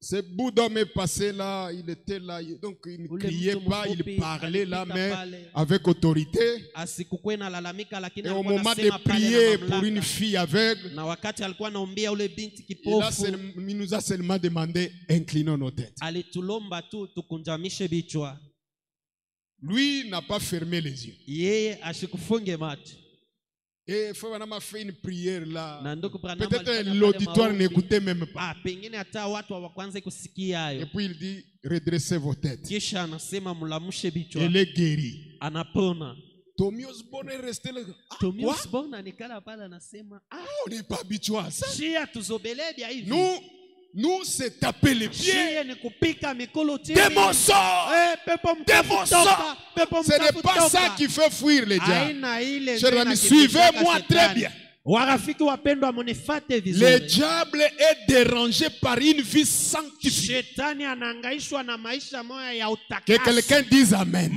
Ce bout d'homme est passé là, il était là, donc il ne criait pas, il parlait là, mais avec autorité. Et au moment de prier pour une fille aveugle, il nous a seulement demandé inclinons nos têtes. Lui n'a pas fermé les yeux. Et Frère Branham a fait une prière là. Peut-être l'auditoire n'écoutait même pas. Et puis il dit, redressez vos têtes. Elle est guérie. Tommy Osborne est resté là. Quoi? On n'est pas habitué à ça. Nous, c'est taper les pieds. Démon sort. Démon sort. Ce n'est pas ça qui fait fuir les diables. Chers amis, suivez-moi très bien. Le diable est dérangé par une vie sanctifiée. Que quelqu'un dise amen.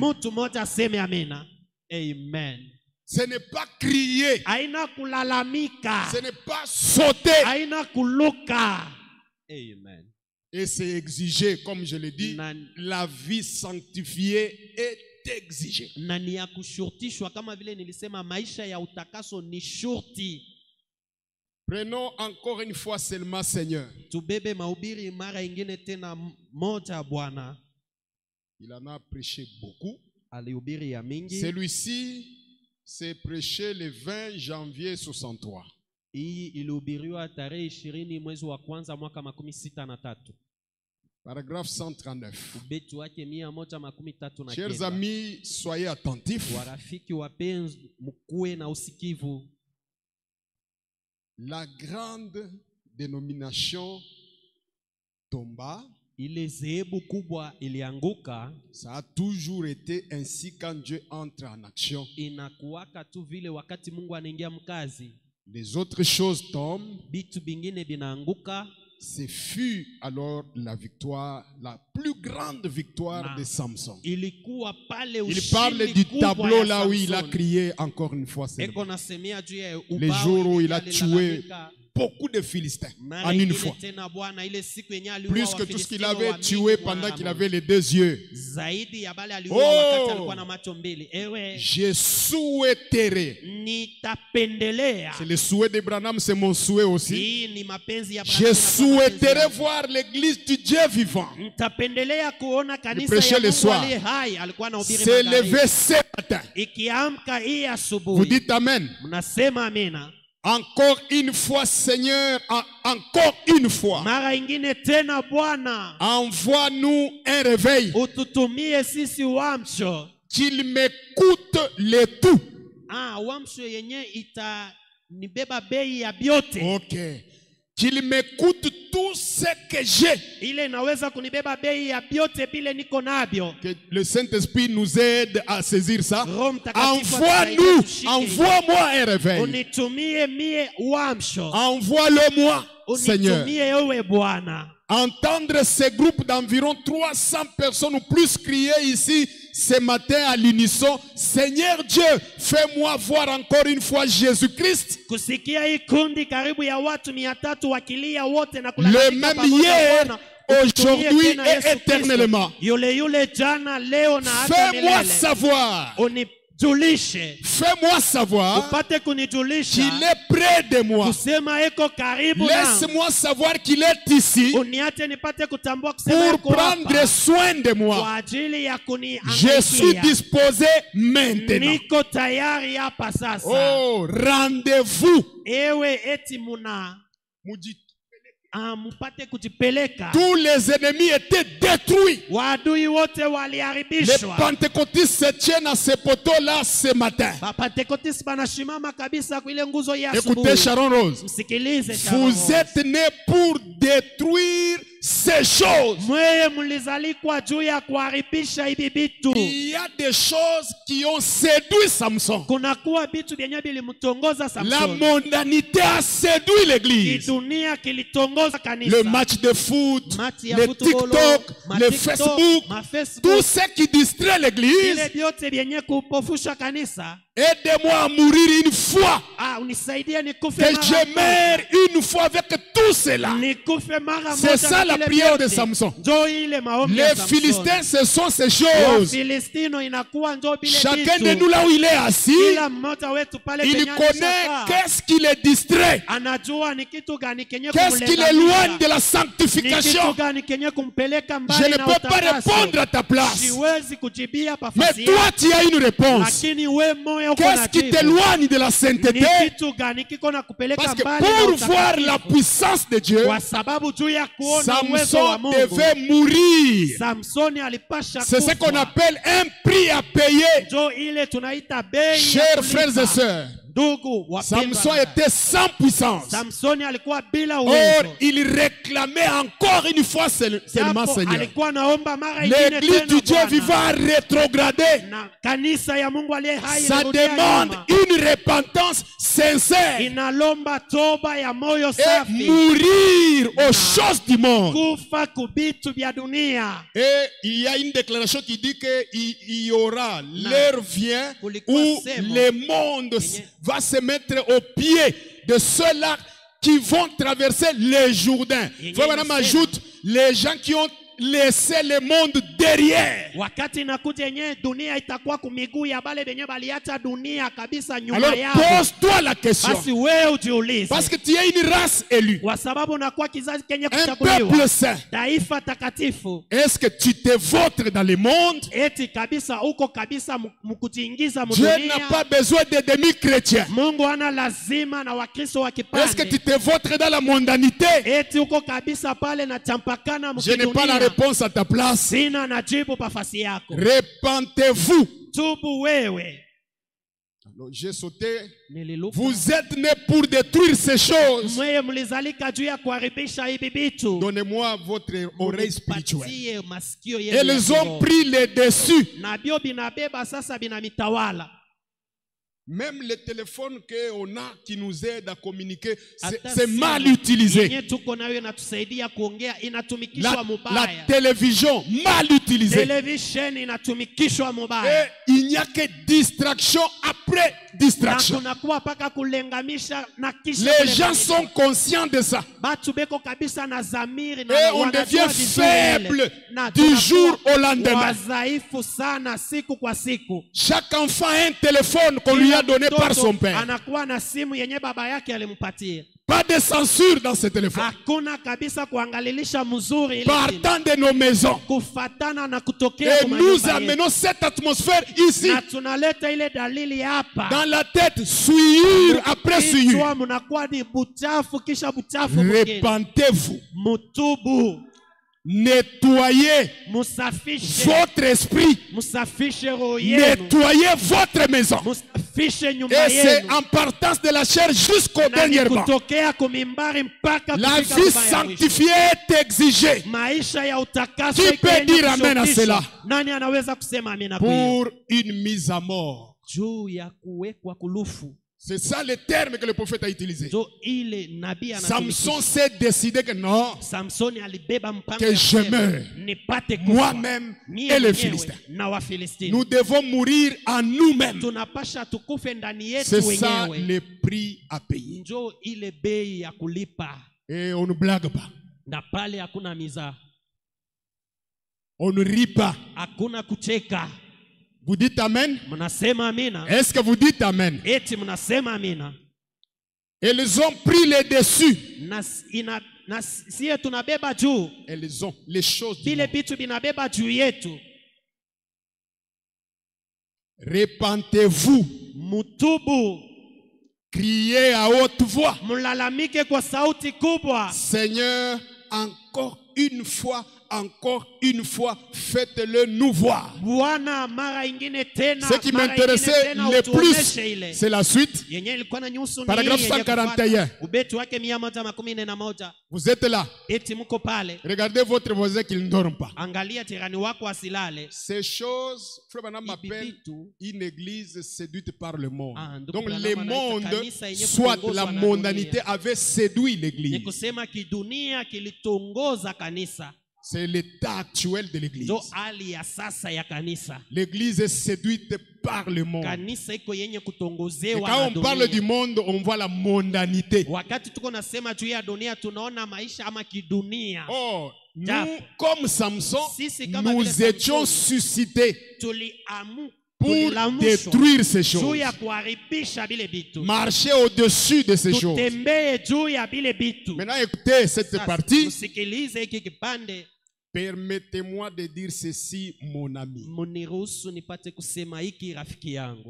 Amen. Ce n'est pas crier. Ce n'est pas sauter. Amen. Et c'est exigé, comme je l'ai dit, la vie sanctifiée est exigée. Prenons encore une fois seulement Seigneur. Il en a prêché beaucoup. Celui-ci s'est prêché le 20 janvier 63. Paragraphe 139. Chers amis, soyez attentifs. La grande dénomination tomba. Ça a toujours été ainsi quand Dieu entre en action. Les autres choses tombent. Ce fut alors la victoire, la plus grande victoire de Samson. Il parle du tableau là où il a crié encore une fois. Les jours où il a tué beaucoup de Philistins en une fois. Plus que tout ce qu'il avait tué pendant qu'il avait les 2 yeux. Oh, je souhaiterais. C'est le souhait d'Abraham, c'est mon souhait aussi. Je souhaiterais voir l'église du Dieu vivant. Je prêchais le soir. C'est levé ce matin. Vous dites Amen. Encore une fois, Seigneur, encore une fois. Envoie-nous un réveil. Qu'il m'écoute le tout. Ok. Qu'il m'écoute tout ce que j'ai. Que le Saint-Esprit nous aide à saisir ça. Envoie-nous, envoie-moi un réveil. Envoie-le-moi, Seigneur. Entendre ces groupes d'environ 300 personnes ou plus crier ici ce matin à l'unisson, Seigneur Dieu, fais-moi voir encore une fois Jésus-Christ. Le même hier, aujourd'hui et éternellement. Fais-moi savoir. Fais-moi savoir qu'il est près de moi. Laisse-moi savoir qu'il est ici pour prendre soin de moi. Je suis disposé maintenant. Oh, rendez-vous. Tous les ennemis étaient détruits. Les pentecôtistes se tiennent à ce poteau-là ce matin. Écoutez Sharon Rose. Vous êtes nés pour détruire ces choses. Il y a des choses qui ont séduit Samson. La mondanité a séduit l'église. Le match de foot, le TikTok, le Facebook, tout ce qui distrait l'église. Aidez-moi à mourir une fois. Que je meure une fois avec tout cela. C'est ça la prière de Samson. Les Philistins, ce sont ces choses. Chacun de nous là où il est assis, il connaît qu'est-ce qui les distrait. Qu'est-ce qui l'éloigne de la sanctification. Je ne peux pas répondre à ta place. Mais toi, tu as une réponse. Qu'est-ce qui t'éloigne de la sainteté? Parce que pour voir la puissance de Dieu, Samson devait mourir. C'est ce qu'on appelle un prix à payer. Chers frères et sœurs, Samson était sans puissance. Or, il réclamait encore une fois seulement Seigneur. L'église du Dieu vivant a rétrogradé. Ça demande une repentance sincère et mourir aux choses du monde. Et il y a une déclaration qui dit qu'il y aura, l'heure vient où le monde va se mettre au pied de ceux-là qui vont traverser le Jourdain. Frère Branham ajoute les gens qui ont laissé le monde derrière. Alors pose-toi la question. Parce que tu es une race élue. Un peuple saint. Est-ce que tu te vôtres dans le monde? Dieu n'a pas besoin de demi-chrétiens. Est-ce que tu te vôtres dans la mondanité? Je n'ai pas la réponse à ta place. Repentez-vous. Alors, j'ai sauté. Vous êtes nés pour détruire ces choses. Donnez-moi votre oreille spirituelle. Elles ont pris le dessus. Même les téléphones qu'on a qui nous aident à communiquer, c'est mal utilisé. La télévision, mal utilisée. Et il n'y a que distraction après distraction. Les gens sont conscients de ça. Et on devient faible du jour au lendemain. Chaque enfant a un téléphone qu'on lui a donné par son père. Pas de censure dans ce téléphone. Partant de nos maisons. Et nous amenons cette atmosphère ici. Dans la tête, souillure après souillure. Répentez-vous. Nettoyez votre esprit. Nettoyez votre maison. Et c'est en partance de la chair jusqu'au dernier banc. La vie sanctifiée est exigée. Qui peut dire amen à cela? Pour une mise à mort. C'est ça le terme que le prophète a utilisé. Samson s'est décidé que non, que je meurs, moi-même et les Philistins. Nous devons mourir en nous-mêmes. C'est ça le prix à payer. Et on ne blague pas. On ne rit pas. Vous dites amen? Est-ce que vous dites amen? Ils ont pris les dessus. Elles ont les choses du monde. Repentez-vous. Criez à haute voix. Seigneur, encore une fois, faites-le nous voir. Ce qui m'intéressait le plus, c'est la suite. Paragraphe 141. Vous êtes là. Regardez votre voisin qu'il ne dort pas. Ces choses, Frère Branham appelle une église séduite par le monde. Donc le monde, soit la mondanité, avait séduit l'église. C'est l'état actuel de l'église. L'église est séduite par le monde. Et quand on parle du monde, on voit la mondanité. Oh, nous, comme Samson, nous étions suscités pour détruire ces choses. Marcher au-dessus de ces choses. Maintenant, écoutez cette partie. Permettez-moi de dire ceci, mon ami.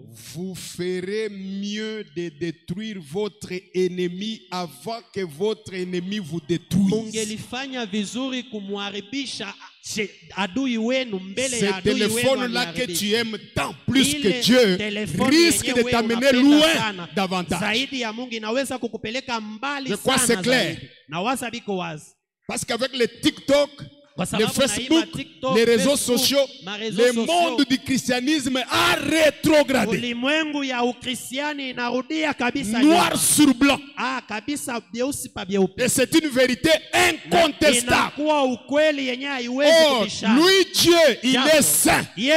Vous ferez mieux de détruire votre ennemi avant que votre ennemi vous détruise. Ce téléphone-là que tu aimes tant plus que Dieu risque de t'amener loin davantage. Je crois que c'est clair. Parce qu'avec le TikTok, le Facebook, les réseaux sociaux, le monde du christianisme a rétrogradé. Noir sur blanc. Et c'est une vérité incontestable. Oh, lui, Dieu, il est saint. Il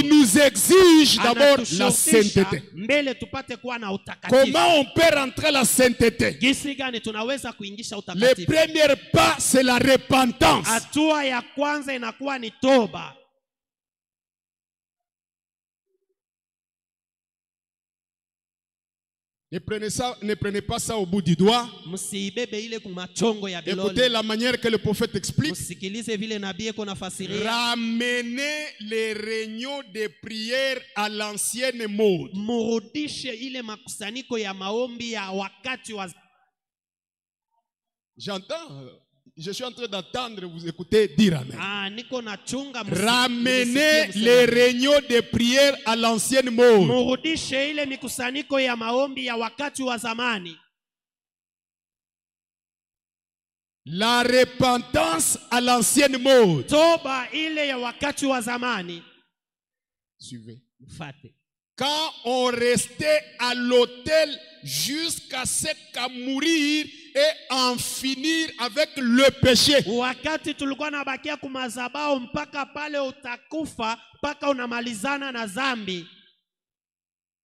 nous exige d'abord la sainteté. Comment on peut rentrer la sainteté? Le premier pas, c'est la repentance. Ne prenez pas ça au bout du doigt. Écoutez la manière que le prophète explique. Ramenez les réunions de prière à l'ancienne mode. J'entends. Je suis en train d'entendre vous écouter dire amen. Ramenez les réunions de prière à l'ancienne mode. La repentance à l'ancienne mode. Suivez. quand on restait à l'autel jusqu'à ce qu'à mourir et en finir avec le péché. Wakati tulikuwa nabakia kumazabao mpaka pale utakufa mpaka unamalizana na zambi.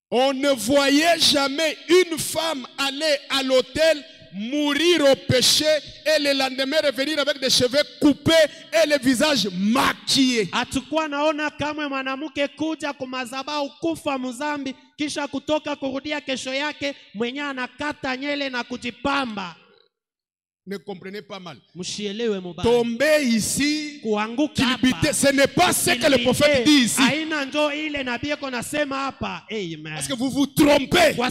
On ne voyait jamais une femme aller à l'autel, mourir au péché et le lendemain revenir avec des cheveux coupés et le visage maquillé. Hatukuwa naona kamwe mwanamke kuja kumazabao kufa mzambi kisha kutoka kurudia kesho yake mwenye anakata nyele na kujipamba. Ne comprenez pas mal. Tomber ici, ce n'est pas ce que le prophète dit ici. Parce que vous vous trompez. Oh,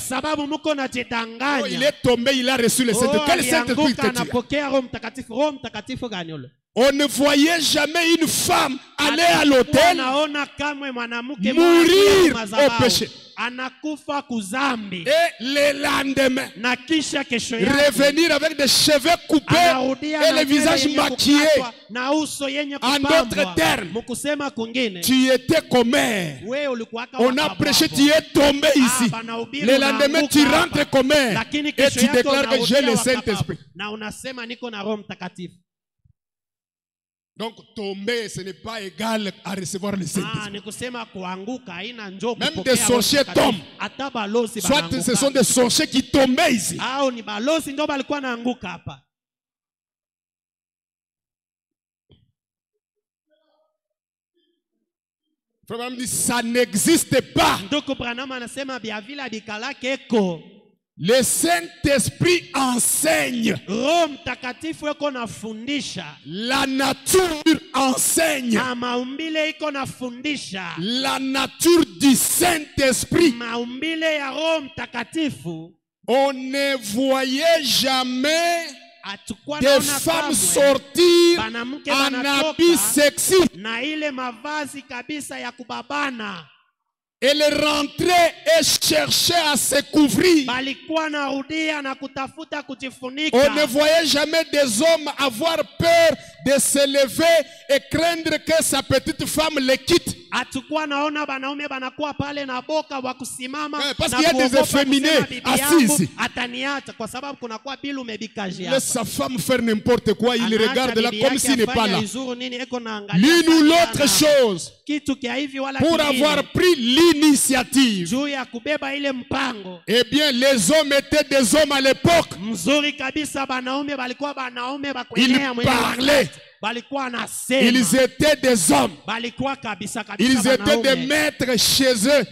il est tombé, il a reçu le Saint-Esprit. Quel Saint-Esprit? On ne voyait jamais une femme aller à l'autel, mourir au péché. Anakufa kuzambi. Et le lendemain, revenir avec des cheveux coupés et le visage maquillé. En d'autres termes, tu étais commère. On a prêché, tu es tombé ici. Le lendemain, tu rentres commère et tu déclares que j'ai le Saint-Esprit. Donc tomber, ce n'est pas égal à recevoir le Saint-Esprit. Même des sorciers tombent. Soit ce sont des sorciers qui tombaient ici. Frère dit, ça n'existe pas. Le Saint-Esprit enseigne. La nature enseigne. La nature du Saint-Esprit. On ne voyait jamais des femmes sortir en habits sexy. Elle rentrait et cherchait à se couvrir. On ne voyait jamais des hommes avoir peur de se lever et craindre que sa petite femme le quitte. Parce qu'il y a des efféminés assis ici. Laisse sa femme faire n'importe quoi, il regarde là comme s'il n'est pas là. L'une ou l'autre chose, pour avoir pris l'initiative. Eh bien, les hommes étaient des hommes à l'époque. Ils parlaient. Ils étaient des hommes. Ils étaient des maîtres chez eux.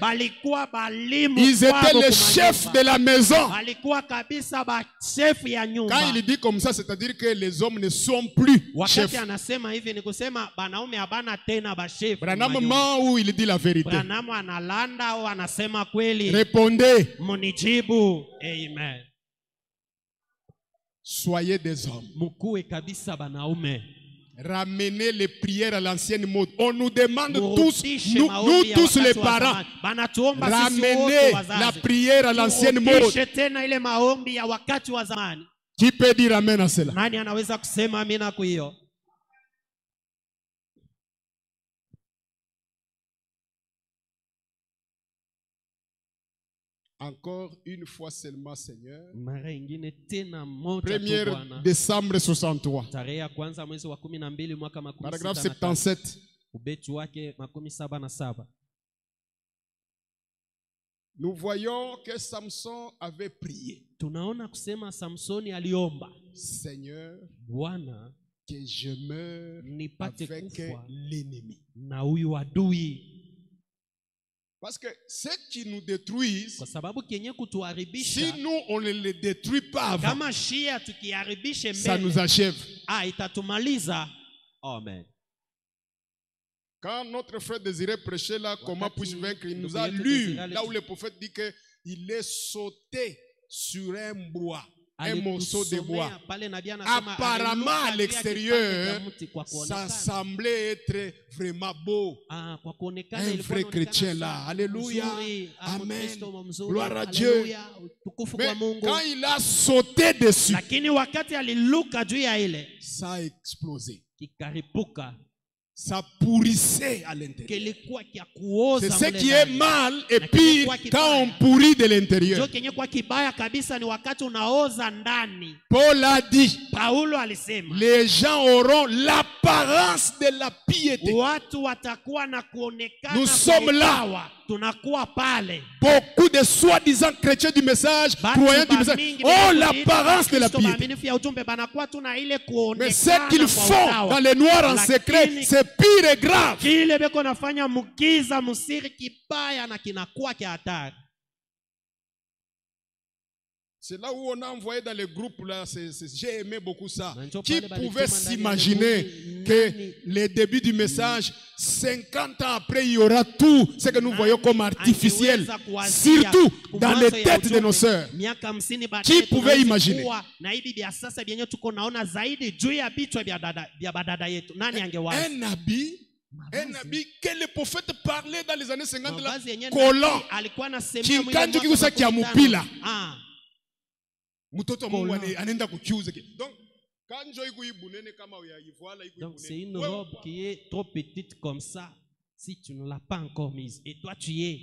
Ils étaient les chefs de la maison. Quand il dit comme ça, c'est-à-dire que les hommes ne sont plus chefs. Branham ment ou il dit la vérité? Répondez. Amen. Soyez des hommes. Ramener les prières à l'ancienne mode. On nous demande tous, nous tous les parents, ramener la prière à l'ancienne mode. Qui peut dire amen à cela? Encore une fois seulement, Seigneur. 1er décembre 63. Paragraphe 77. Nous voyons que Samson avait prié. Seigneur, que je meure avec l'ennemi. Parce que ceux qui nous détruisent, si nous on ne les détruit pas avant, ça nous achève. Amen. Quand notre frère désirait prêcher là, comment puis-je vaincre, il nous a lu là où le prophète dit qu'il est sauté sur un bois. Un morceau de bois. Apparemment à l'extérieur, ça semblait être vraiment beau. Un vrai chrétien là. Alléluia. Amen. Gloire à Dieu. Mais quand il a sauté dessus, ça a explosé. ça pourrissait à l'intérieur. kilikuwa kia kuoza. C'est ce qui est mal et pire quand on pourrit de l'intérieur. Kilikuwa kibaya kabisa ni wakati unaoza ndani. Paul a dit, Paulo alisema, les gens auront l'apparence de la piété. Watu watakuwa na kuonekana. Nous sommes là. Tunakuwa pale. Beaucoup de soi-disant chrétiens du message, croyants du message, ont l'apparence de la piété. Mais ce qu'ils font dans les noirs en secret, c'est pire et grave. C'est là où on a envoyé dans les groupes là, j'ai aimé beaucoup ça. Qui pouvait s'imaginer que les débuts du message, 50 ans après, il y aura tout ce que nous voyons comme artificiel, surtout dans les têtes de nos sœurs. Qui pouvait imaginer? Un habit que le prophète parlait dans les années 50 là, collant, qui a moupila. Donc, c'est une robe qui est trop petite comme ça. Si tu ne l'as pas encore mise, et toi tu y es,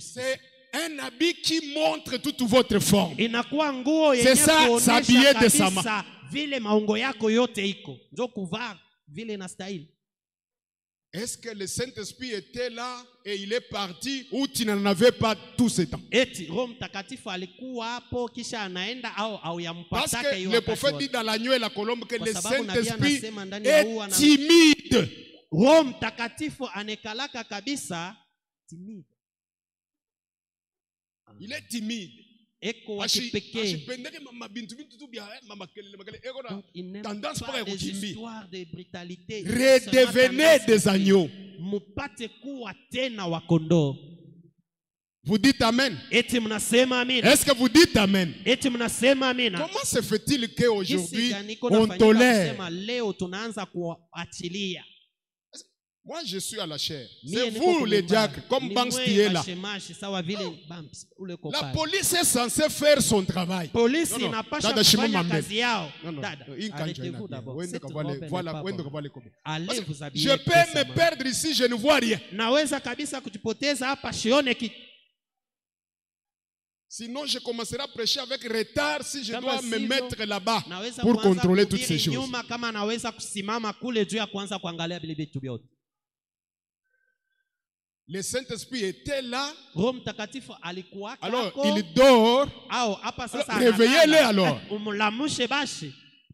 c'est un habit qui montre toute votre forme. C'est ça, s'habiller décemment. Est-ce que le Saint-Esprit était là et il est parti ou tu n'en avais pas tout ce temps? Parce que le prophète dit dans l'agneau et la colombe que le Saint-Esprit est timide. Il est timide. Tendance par des histoires de brutalité. Redevenez des agneaux. Vous dites Amen. Est-ce que vous dites Amen? Comment se fait-il qu'aujourd'hui on tolère? Moi, je suis à la chair. C'est vous, les diacres, comme Banks qui est là. La police est censée faire son travail. Je peux me perdre ici, je ne vois rien. Sinon, je commencerai à prêcher avec retard si je dois me mettre là-bas pour contrôler toutes ces choses. Le Saint-Esprit était là. Alors, il dort. Réveillez-le alors.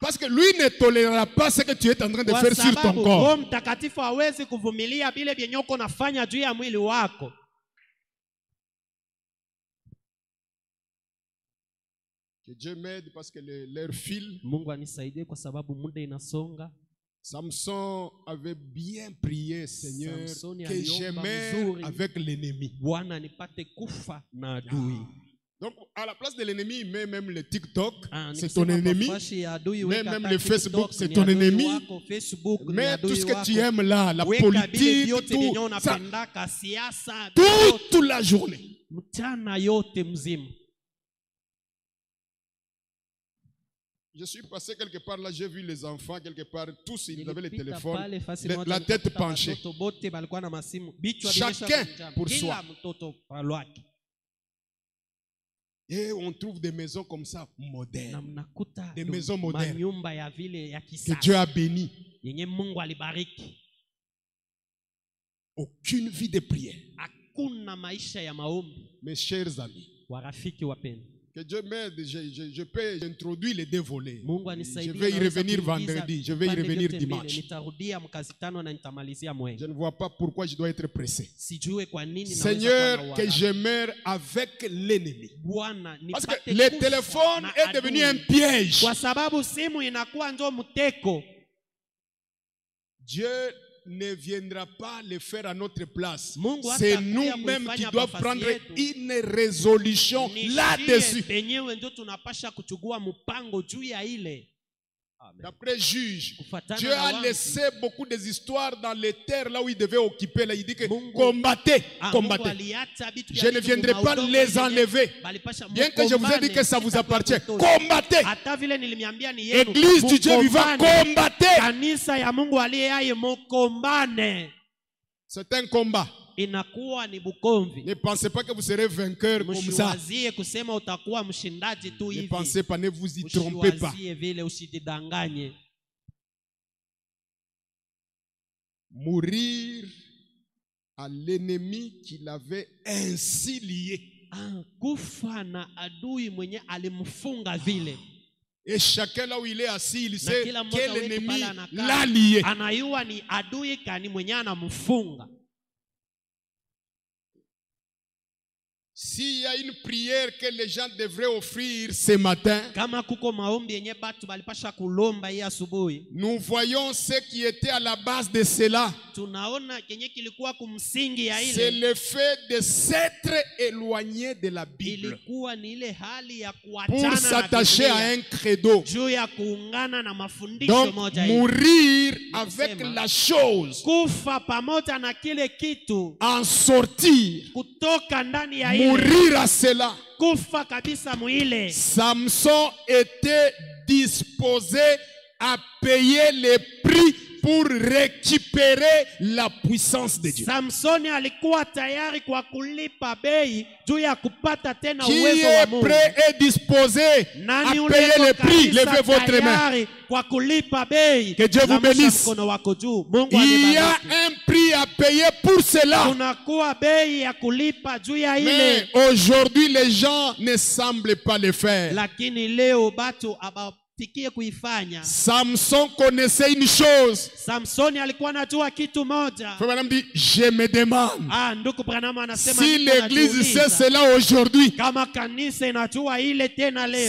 Parce que lui ne tolérera pas ce que tu es en train de faire sur ton corps. Que Dieu m'aide parce que leur fil. Samson avait bien prié, Seigneur, que j'aimais avec l'ennemi. Donc, à la place de l'ennemi, il met même le TikTok, c'est ton ennemi. Même le Facebook, c'est ton ennemi. Mais tout ce que tu aimes là, la politique, tout ça, toute la journée. Je suis passé quelque part là, j'ai vu les enfants quelque part, tous ils avaient les téléphones, la tête penchée. Chacun pour soi. Et on trouve des maisons comme ça, modernes. Des maisons modernes. Que Dieu a béni. Aucune vie de prière. Mes chers amis. Que Dieu m'aide, je peux introduire les deux volets. Je vais y revenir vendredi, je vais y revenir dimanche. Je ne vois pas pourquoi je dois être pressé. Seigneur, que je meure avec l'ennemi. Parce que le téléphone est devenu un piège. Dieu ne viendra pas le faire à notre place. C'est nous-mêmes qui devons prendre une résolution là-dessus. D'après Juge, Dieu a laissé beaucoup des histoires dans les terres là où il devait occuper. Là, il dit que combattez, combattez. Je ne viendrai pas les enlever. Bien que je vous ai dit que ça vous appartient. Combattez. Église du Dieu vivant, combattez. C'est un combat. Ne pensez pas que vous serez vainqueur comme ça. Ne pensez pas, ne vous y trompez pas. Mourir à l'ennemi qui l'avait ainsi lié. Et chacun là où il est assis, il sait quel ennemi l'a lié. S'il y a une prière que les gens devraient offrir ce matin, nous voyons ce qui était à la base de cela. C'est le fait de s'être éloigné de la Bible pour s'attacher à un credo. Donc, mourir avec la chose, en sortir, mourir à cela. Samson était disposé à payer les prix pour récupérer la puissance de Dieu. Qui est prêt et disposé à payer les prix? Levez votre main. Que Dieu vous bénisse. Il y a un prix à payer pour cela. Mais aujourd'hui, les gens ne semblent pas le faire. Samson connaissait une chose. Madame dit, je me demande si l'église sait cela aujourd'hui.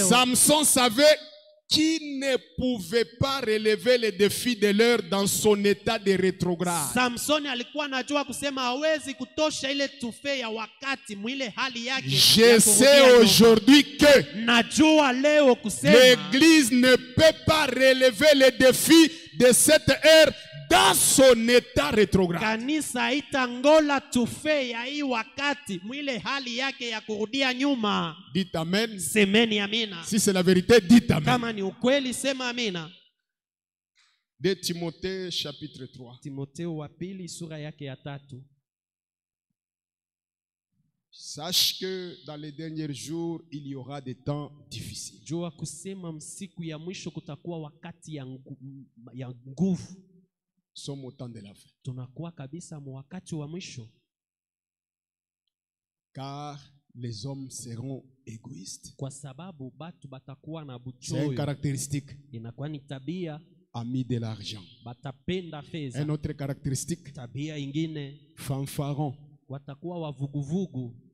Samson savait qu'il ne pouvait pas relever les défis de l'heure dans son état de rétrograde. Je sais aujourd'hui que l'église ne peut pas relever les défis de cette ère dans son état rétrograde. Dites amen. Si c'est la vérité, dites amen. 2 Timothée chapitre 3. Sache que dans les derniers jours, il y aura des temps difficiles. Sommes au temps de la fin. Car les hommes seront égoïstes. C'est une caractéristique. Amis de l'argent. Une autre caractéristique. Fanfarons.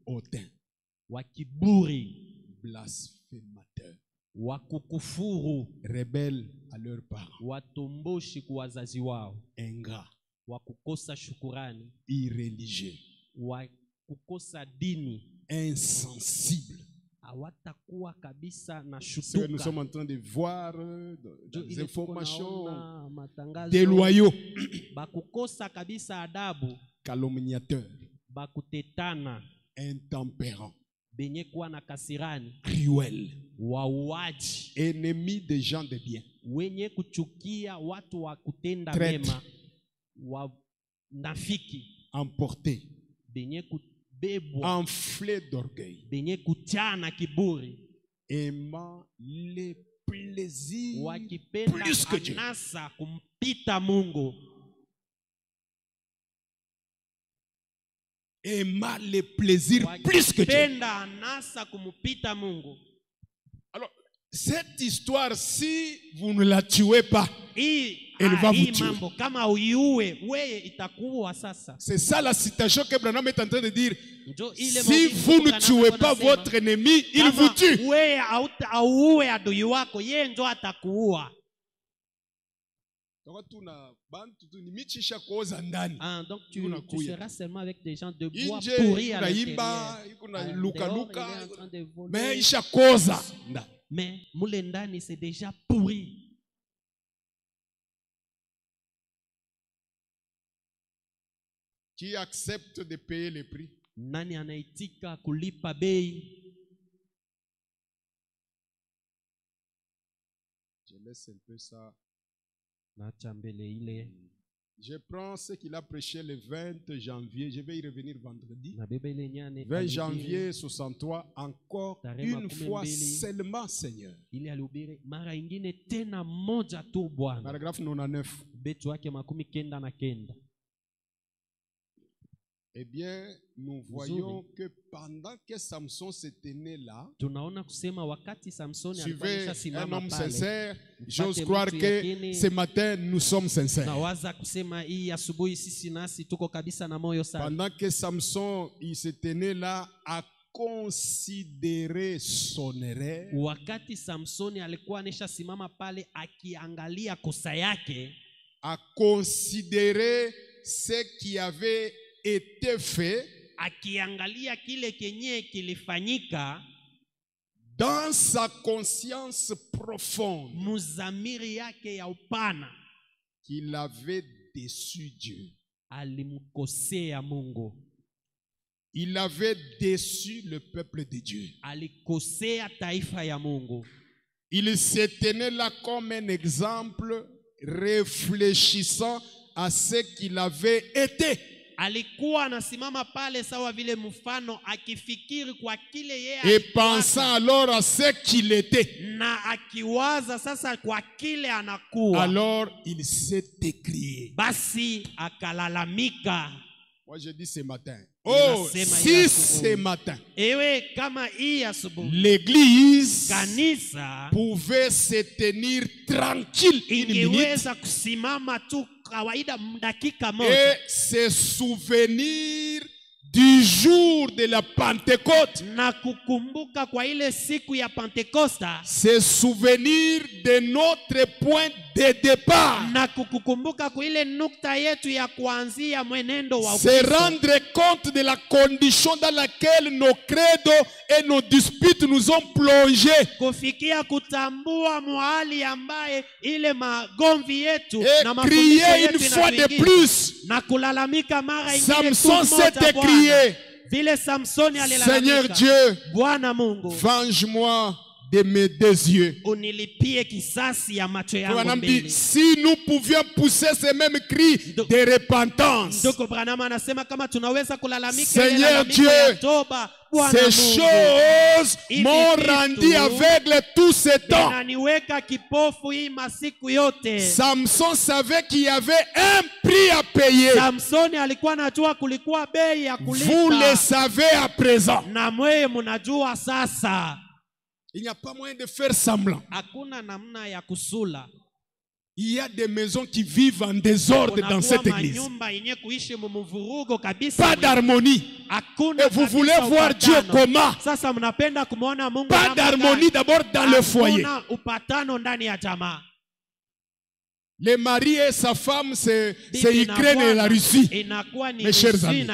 Hautain. Blasphémateurs. Rebelles à leurs parents. Ingrats. Irréligieux. Insensibles. Ce que nous sommes en train de voir dans les informations, déloyaux, calomniateurs, intempérants, cruels, ennemis des gens de bien, traîtres, emportés, enflés d'orgueil, aimant les plaisirs plus que Dieu. Aimant les plaisirs plus que Dieu. Alors, cette histoire, si vous ne la tuez pas, elle va vous tuer. C'est ça la citation que Branham est en train de dire. Si vous ne tuez pas votre ennemi, il vous tue. Donc tu seras seulement avec des gens de bois pourris à l'intérieur. Mais moulendani c'est déjà pourri. Qui accepte de payer le prix? Nani anaitika kulipa bei? Je laisse un peu ça. Naacha mbele ile. Je prends ce qu'il a prêché le 20 janvier. Je vais y revenir vendredi. Na beba ile nyane 20 janvier 63, encore une fois seulement, Seigneur. Ile alihubiri mara ingine tena moja tu Bwana. Paragraphe 99. Betu wake 99. Eh bien, nous voyons que pendant que Samson se tenait là, tunaona kusema wakati Samsoni alikuwa suivez un anasimama homme pale. sincère, j'ose croire que ce matin nous sommes sincères. Nawaza kusema hii asubuhi sisi nasi tuko kabisa na moyo sana. Pendant que Samson il se tenait là à considérer son erreur, wakati Samsoni alikuwa aneshasimama pale akiangalia kosa yake, à considérer ce qui avait été fait, akiangalia kile kenye kilifanyika, dans sa conscience profonde, muzamiri yake ya upana, qu'il avait déçu Dieu. Alimkosea Mungu. Il avait déçu le peuple de Dieu. Alikosea taifa ya Mungu. Il se tenait là comme un exemple, réfléchissant à ce qu'il avait été. Alikuwa anasimama pale sawa vile mfano akifikiri kwa kile yeye et pensant alors à ce qu'il était. Na akiwaza sasa kwa kile anakuwa. Alors il s'est écrié. Basi akalalamika. Moi je dis ce matin. Oh, si ce matin l'église pouvait se tenir tranquille une minute et se souvenir du jour de la Pentecôte, se souvenir de notre point de départ, se rendre compte de la condition dans laquelle nos credos et nos disputes nous ont plongés, et crier une fois de plus. Samson s'est écrié: Seigneur Dieu, venge-moi de mes deux yeux. Si nous pouvions pousser ces mêmes cris de repentance, Seigneur Dieu, ces choses m'ont rendu aveugle tout ce temps. Samson savait qu'il y avait un prix à payer. Vous le savez à présent. Il n'y a pas moyen de faire semblant. Il y a des maisons qui vivent en désordre dans cette église. Pas d'harmonie. Et vous voulez voir Dieu comment? Pas d'harmonie d'abord dans le foyer. Le mari et sa femme, c'est l'Ukraine et la Russie. Mes chers amis.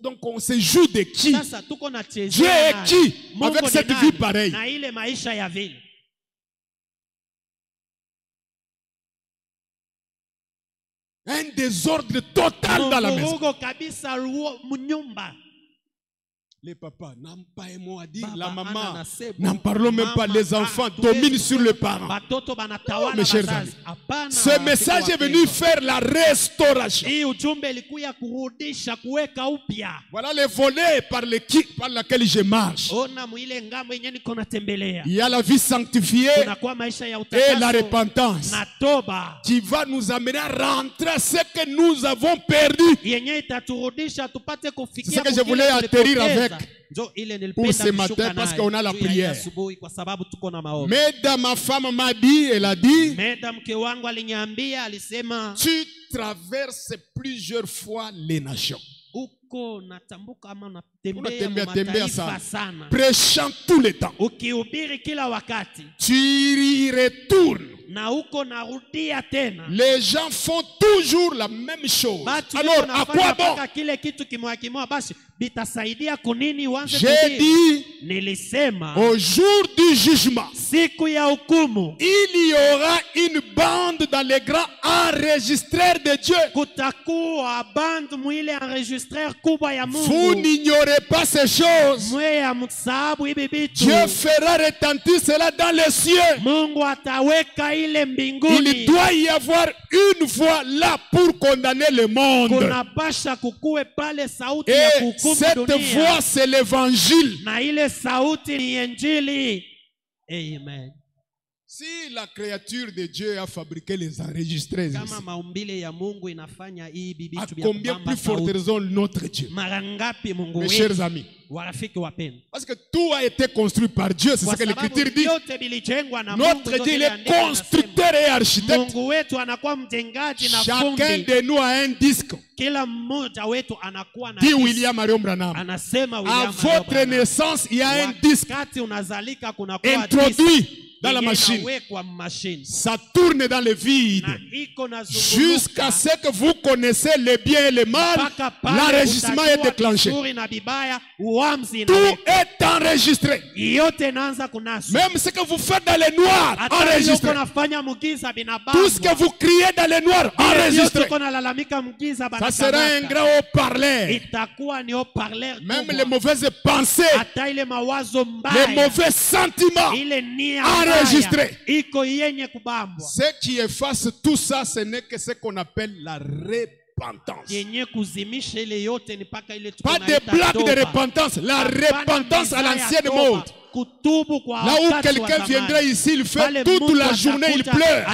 Donc on se joue de qui? Dieu est qui avec cette vie pareille? Un désordre total dans la maison. Les papas n'ont pas un mot à dire. La maman, n'en parlons même pas. Les enfants dominent sur les parents. Oh, mes chers amis, ce message est venu faire la restauration. Voilà les volets par lesquels je marche. Il y a la vie sanctifiée et la repentance qui va nous amener à rentrer à ce que nous avons perdu. C'est ce que je voulais atterrir avec pour ce matin, parce qu'on a la prière. Mesdames, ma femme m'a dit, elle a dit, tu traverses plusieurs fois les nations. Prêchant tout le temps. Tu y retournes. Les gens font toujours la même chose. Alors à quoi bon? bitasaidia kunini uanze J'ai kuhubiri? dit, Nilisema au jour du jugement, siku ya hukumu il y aura une bande dans les grands enregistreurs de Dieu. kutakuwa band mwile enregistreur kubwa ya Vous Mungu. n'ignorez pas ces choses. Mwe ya msahabu hivi vitu. Dieu fera retentir cela dans les cieux. Mungu ataweka ile mbinguni. Il doit y avoir une voix là pour condamner le monde. Kunapasha kukuwe pale sauti ya Et kuhukumu cette dunia. voix, c'est l'évangile. Na ile sauti ni injili. Amen. Si la créature de Dieu a fabriqué les enregistrés ici, Kama maumbile ya Mungu inafanya hii à bibitu vya combien kubamba plus forte sauti. raison notre Dieu? Mara ngapi Mungu Mes wetu, chers amis. warafiki wapendwa. Parce que tout a été construit par Dieu, c'est ce Kwa que sababu l'Écriture dit. yote bilijengwa na Mungu. Notre Zote Dieu, il ile est andiko linasema. constructeur et architecte. Mungu wetu anakuwa mjengaji na Chacun fundi. de nous a un disque, Kila mmoja wetu anakuwa na dit disc. William Marion Branham. Anasema À William votre Branham. naissance, il y a un disque Wakati unazalika kunakuwa introduit dans la machine. machine. Ça tourne dans le vide. Na iko na Jusqu'à ce que vous connaissez le bien et le mal, l'enregistrement est déclenché. Tout est enregistré. Même ce que vous faites dans les noirs, enregistré. Tout ce que vous criez dans les noirs, enregistré. Ça sera un grand haut-parleur. Même les mauvaises pensées, les mauvais sentiments, enregistrés. Ce qui efface tout ça, ce n'est que ce qu'on appelle la repentance. Pas des blagues de repentance, la repentance à l'ancienne mode. Là où quelqu'un viendrait ici, il fait toute la journée, il pleure.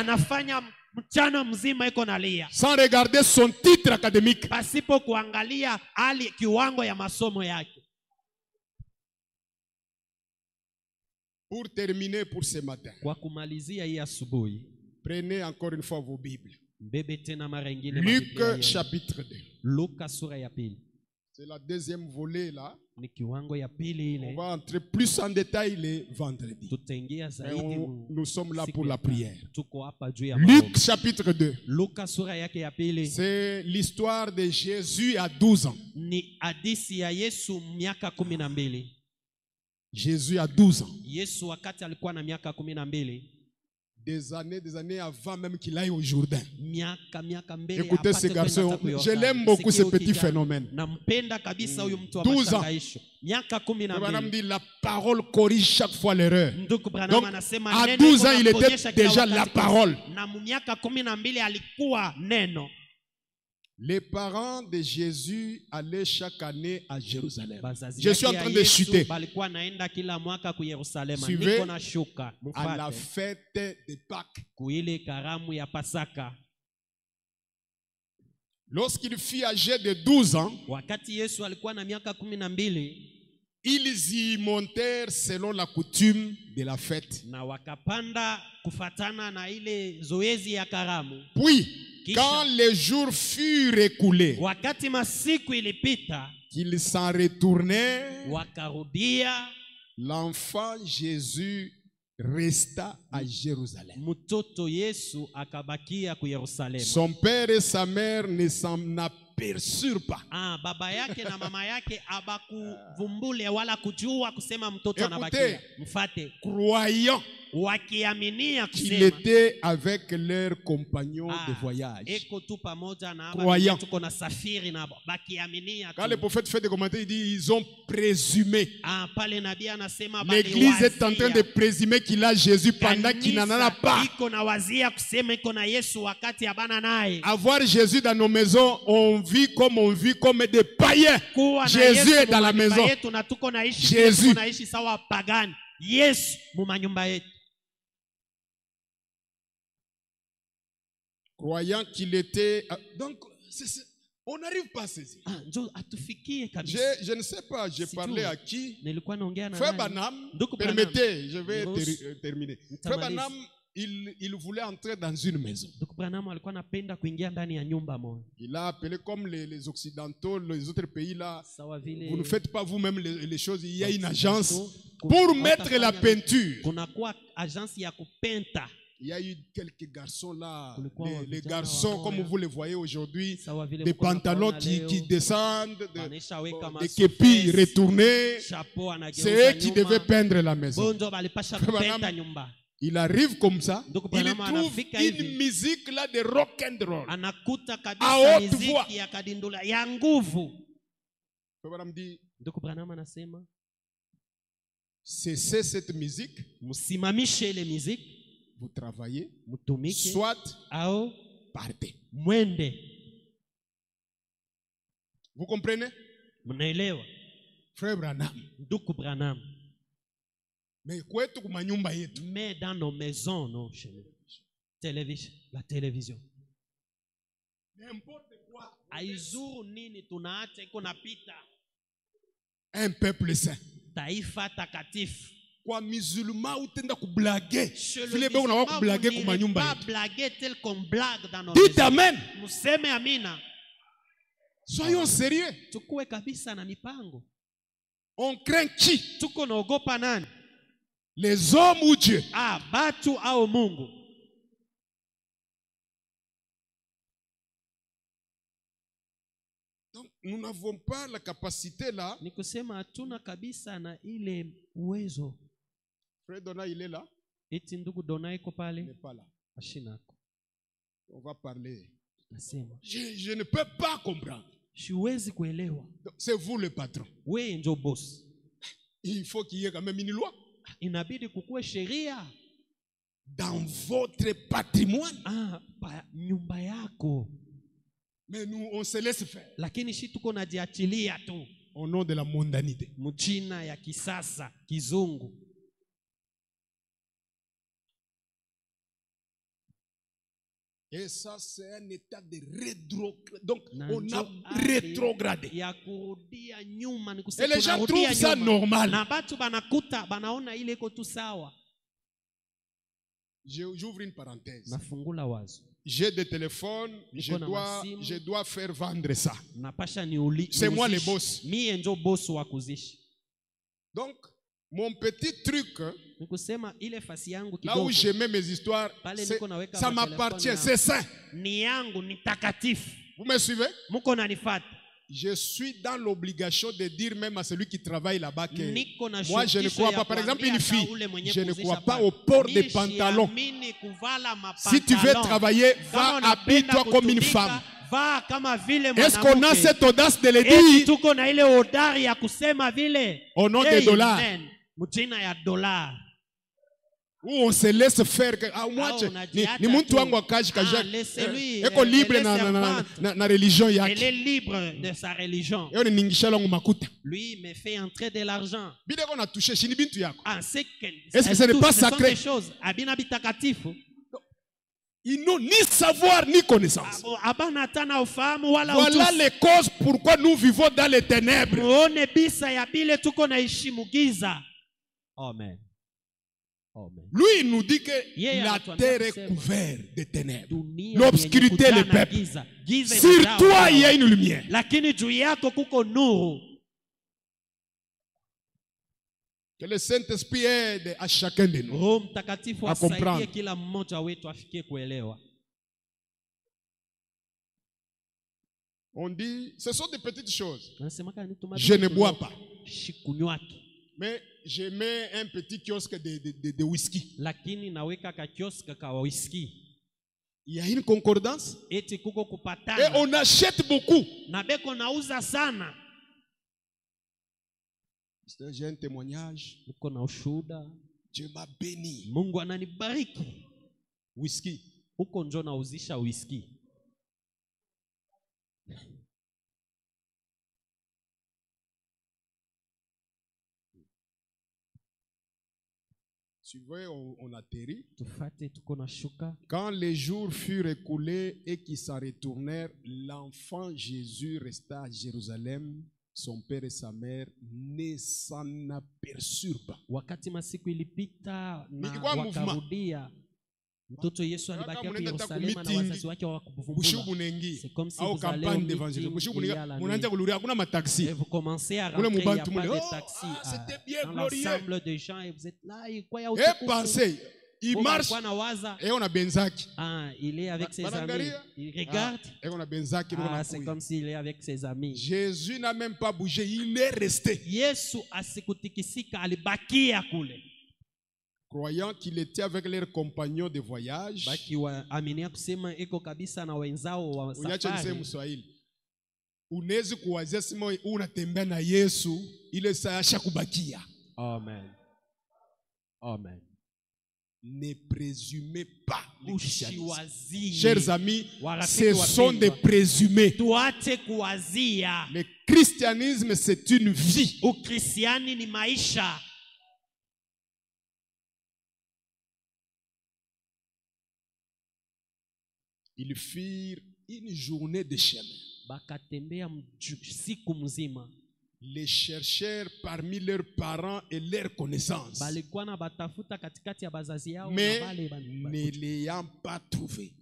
Sans regarder son titre académique. Pour terminer pour ce matin, prenez encore une fois vos Bibles. Luc chapitre 2. C'est la deuxième volée là. On va entrer plus en détail les vendredis. Nous sommes là pour la prière. Luc chapitre 2. C'est l'histoire de Jésus à 12 ans. Jésus a 12 ans. Des années avant même qu'il aille au Jourdain. Écoutez ce garçon, je l'aime beaucoup ce petit phénomène. 12 ans. Madame dit la parole corrige chaque fois l'erreur. Donc à 12 ans il était déjà la parole. Les parents de Jésus allaient chaque année à Jérusalem. Je suis en train de chuter. Suivez à la fête de Pâques. Lorsqu'il fut âgé de 12 ans, ils y montèrent selon la coutume de la fête. Puis, quand les jours furent écoulés, qu'ils s'en retournaient, l'enfant Jésus resta à Jérusalem. Son père et sa mère ne s'en aperçurent pas. Écoutez, croyant qu'il était avec leurs compagnons de voyage. Croyant. Quand le prophète fait des commentaires, il dit ils ont présumé. L'église est en train de présumer qu'il a Jésus pendant qu'il n'en a pas. Avoir Jésus dans nos maisons, on vit comme des païens. Jésus est dans la maison. Jésus. Croyant qu'il était... Donc, on n'arrive pas à saisir. Je ne sais pas, j'ai parlé à qui. Frère Branham, permettez, je vais terminer. Frère Branham, il voulait entrer dans une maison. Il a appelé comme les Occidentaux, les autres pays là. Vous ne faites pas vous-même les choses. Il y a une agence pour mettre la peinture. Il y a eu quelques garçons là, les garçons comme vous les voyez aujourd'hui, des pantalons qui descendent, des képis retournés. C'est eux qui devaient peindre la maison. Il arrive comme ça, il trouve une musique là de rock and roll à haute voix. Cessez cette musique. Vous travaillez, soit partez. Vous comprenez? Frère Branham. Mais dans nos maisons, non, chez nous. La télévision. N'importe quoi. Un peuple saint. Taifa takatifu. Kwa musulman utenda kublaguer. Vile be unawa kublaguer kwa nyumba yetu. Blaguer tel qu'on blague dans nos. Dites amen. Museme amina. Soyons sérieux. Tukue kabisa na mipango. On craint qui? Tuko naogopa nani? Les hommes ou Dieu? Batu au Mungu. Donc nous n'avons pas la capacité là. Ni kusema hatuna kabisa na ile uwezo. Frère Dona il est là? Eti ndugu Dona iko pale? Il n'est pas là. Ashinako. On va parler. Nasema. Je ne peux pas comprendre. Siwezi kuelewa. C'est vous le patron. Wewe ndio boss. Il faut qu'il y ait quand même une loi. Inabidi kukue sheria dans votre patrimoine. Nyumba yako. Mais nous on se laisse faire. Lakini shi tuko najiachilia tu. Au nom de la mondanité. Mchina ya kisasa, kizungu. Et ça c'est un état de rétrogradation. Donc on a rétrogradé. Ya kurudia nyuma ni kusema. Et les gens trouvent ça normal. Na batu banakuta banaona ile iko tu sawa. J'ouvre une parenthèse. Nafungula wazo. J'ai des téléphones, je dois faire vendre ça. C'est moi le boss. Donc, mon petit truc, là où je mets mes histoires, ça m'appartient, c'est ça. Vous me suivez? Je suis dans l'obligation de dire même à celui qui travaille là-bas que moi je ne crois pas. Par exemple, une fille, je ne crois pas au port des pantalons. Si tu veux travailler, va habille-toi comme une femme. Est-ce qu'on a cette audace de le dire? Au nom des dollars. Où on se laisse faire ni muntu wangu akaji kaja eko libre na religion yake. Elle est libre de sa religion. Lui me fait entrer de l'argent. Bideko na toucher shini bintu yako. Est-ce que ce n'est pas sacré? Ils n'ont ni savoir ni connaissance. Voilà les causes pourquoi nous vivons dans les ténèbres. Amen. Amen. Lui il nous dit que la terre est couverte de ténèbres. L'obscurité le peuple. Sur toi il y a une lumière. Que le Saint-Esprit aide à chacun de nous à comprendre. On dit, ce sont des petites choses. Je ne bois pas. Mais je mets un petit kiosque de whisky. Il y a une concordance. Et on achète beaucoup. J'ai un témoignage. Dieu m'a béni. Whisky. Tu vois, on atterrit. Quand les jours furent écoulés et qu'ils s'en retournèrent, l'enfant Jésus resta à Jérusalem. Son père et sa mère ne s'en aperçurent pas. Mtoto Yesu alibaki Yerusalemu na wazazi wake hawakuvumbula. C'est comme si vous allez au meeting, et vous commencez à rentrer, il n'y a pas de taxi. Dans l'ensemble des gens, et vous êtes là, et quoi, il y a pensez, il marche et on a benzaki. Il est avec ses amis. Il regarde. Et on a benzaki. C'est comme s'il est avec ses amis. Jésus n'a même pas bougé, il est resté. Yesu asikutikisika, alibakia kule. Croyant qu'il était avec leurs compagnons de voyage. Aminia kusema iko kabisa na wenzao wa safari. Unaweza kuwazia sema unatembea na Yesu ile saa kubakia. Amen. Amen. Ne présumez pas. Ushiwazie. Chers amis, ce sont des présumés. Tuache kuwazia. Le christianisme c'est une vie. Ukristiani ni maisha. Ils firent une journée de chemin. Les cherchèrent parmi leurs parents et leurs connaissances. Mais ne l'ayant pas trouvé,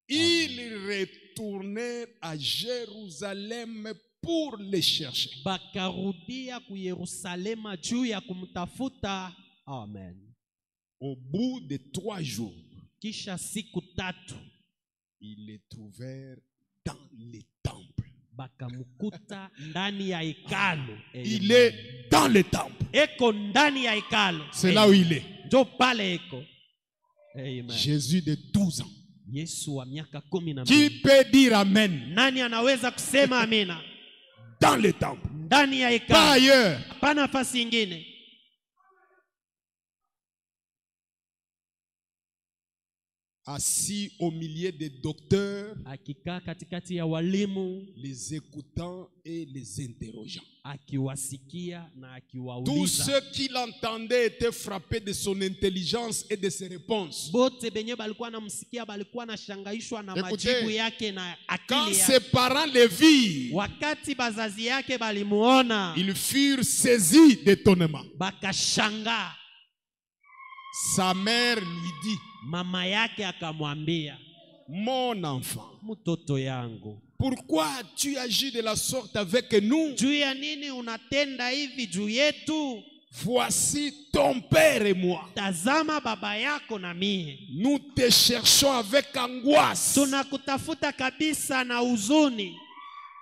ils retournèrent à Jérusalem pour les chercher. Amen. Au bout de 3 jours, kisha siku 3 ils les trouvèrent dans les temples. Bakamukuta ndani ya hekalu. Il est dans le temple. Eko ndani ya hekalu. C'est là où il est. Jo pale eko. Amen. Jésus de 12 ans. Yesu wa miaka 12. Qui peut dire amen? Nani anaweza kusema amina? Dans le temple. Ndani ya hekalu. Pas ailleurs. Pas nafasi nyingine. Assis au milieu des docteurs, akika katikati ya walimu, les écoutants et les interrogeants. Akiwasikia na akiwauliza. Tous ceux qui l'entendaient étaient frappés de son intelligence et de ses réponses. Bote benye balikuwa namsikia balikuwa nashangaishwa na majibu yake na akili yake. Quand ses parents le virent, wakati bazazi yake balimuona, ils furent saisis d'étonnement. Bakashanga. Sa mère lui dit, mama yake akamwambia, mon enfant, mtoto yangu, pourquoi tu agis de la sorte avec nous? Juu ya nini unatenda hivi juu yetu? Voici ton père et moi. Tazama baba yako na mie. Nous te cherchons avec angoisse. Tunakutafuta kabisa na huzuni.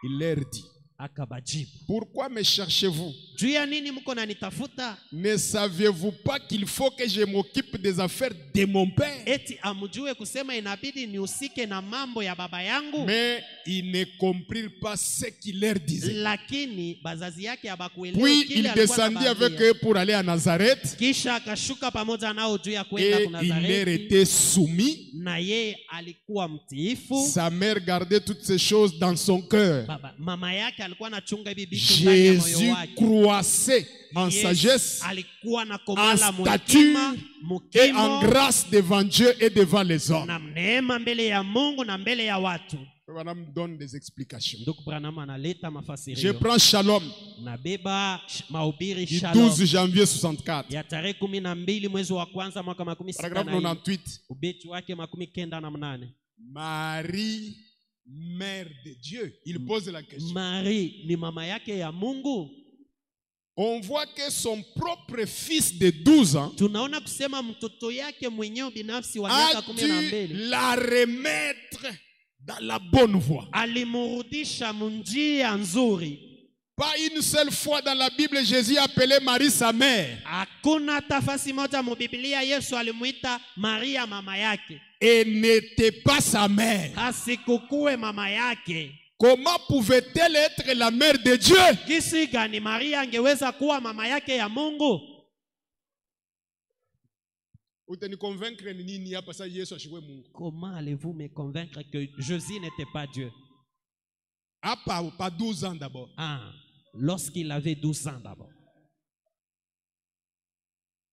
Il leur dit, akabajibu, pourquoi me cherchez-vous? Juu ya nini mko nanitafuta? Ne saviez-vous pas qu'il faut que je m'occupe des affaires de mon père? Eti amjue kusema inabidi nihusike na mambo ya baba yangu? Mais ils ne comprirent pas ce qu'il leur disait. Lakini bazazi yake habakuelewa puis kile il alikuwa descendit avec eux pour aller à Nazareth. Kisha akashuka pamoja nao juu ya kwenda ku Nazareti. Et il leur était soumis. Na yeye alikuwa mtiifu. Sa mère gardait toutes ces choses dans son cœur. Mama yake alikuwa anachunga hivi vitu ndani ya moyo wake. Croissait en sagesse, en stature et en grâce devant Dieu et devant les hommes. Branham donne des explications. Je prends Shalom du 12 janvier 64. Paragraphe 98. Marie, mère de Dieu. Il pose la question. Marie ni mama yake ya Mungu. On voit que son propre fils de 12 ans tunaona kusema mtoto yake mwenyewe binafsi wa miaka 12 la remettre dans la bonne voie. Alimurudisha munjia nzuri. Pas une seule fois dans la Bible Jésus appelait Marie sa mère. Hakuna tafasi moja mu Biblia Yesu alimuita Maria mama yake. Et n'était pas sa mère. Asikukue mama yake. Comment pouvait-elle être la mère de Dieu? Kisi gani Maria angeweza kuwa mama yake ya Mungu? Comment allez-vous me convaincre que Jésus n'était pas Dieu? Pas 12 ans d'abord. Lorsqu'il avait 12 ans d'abord.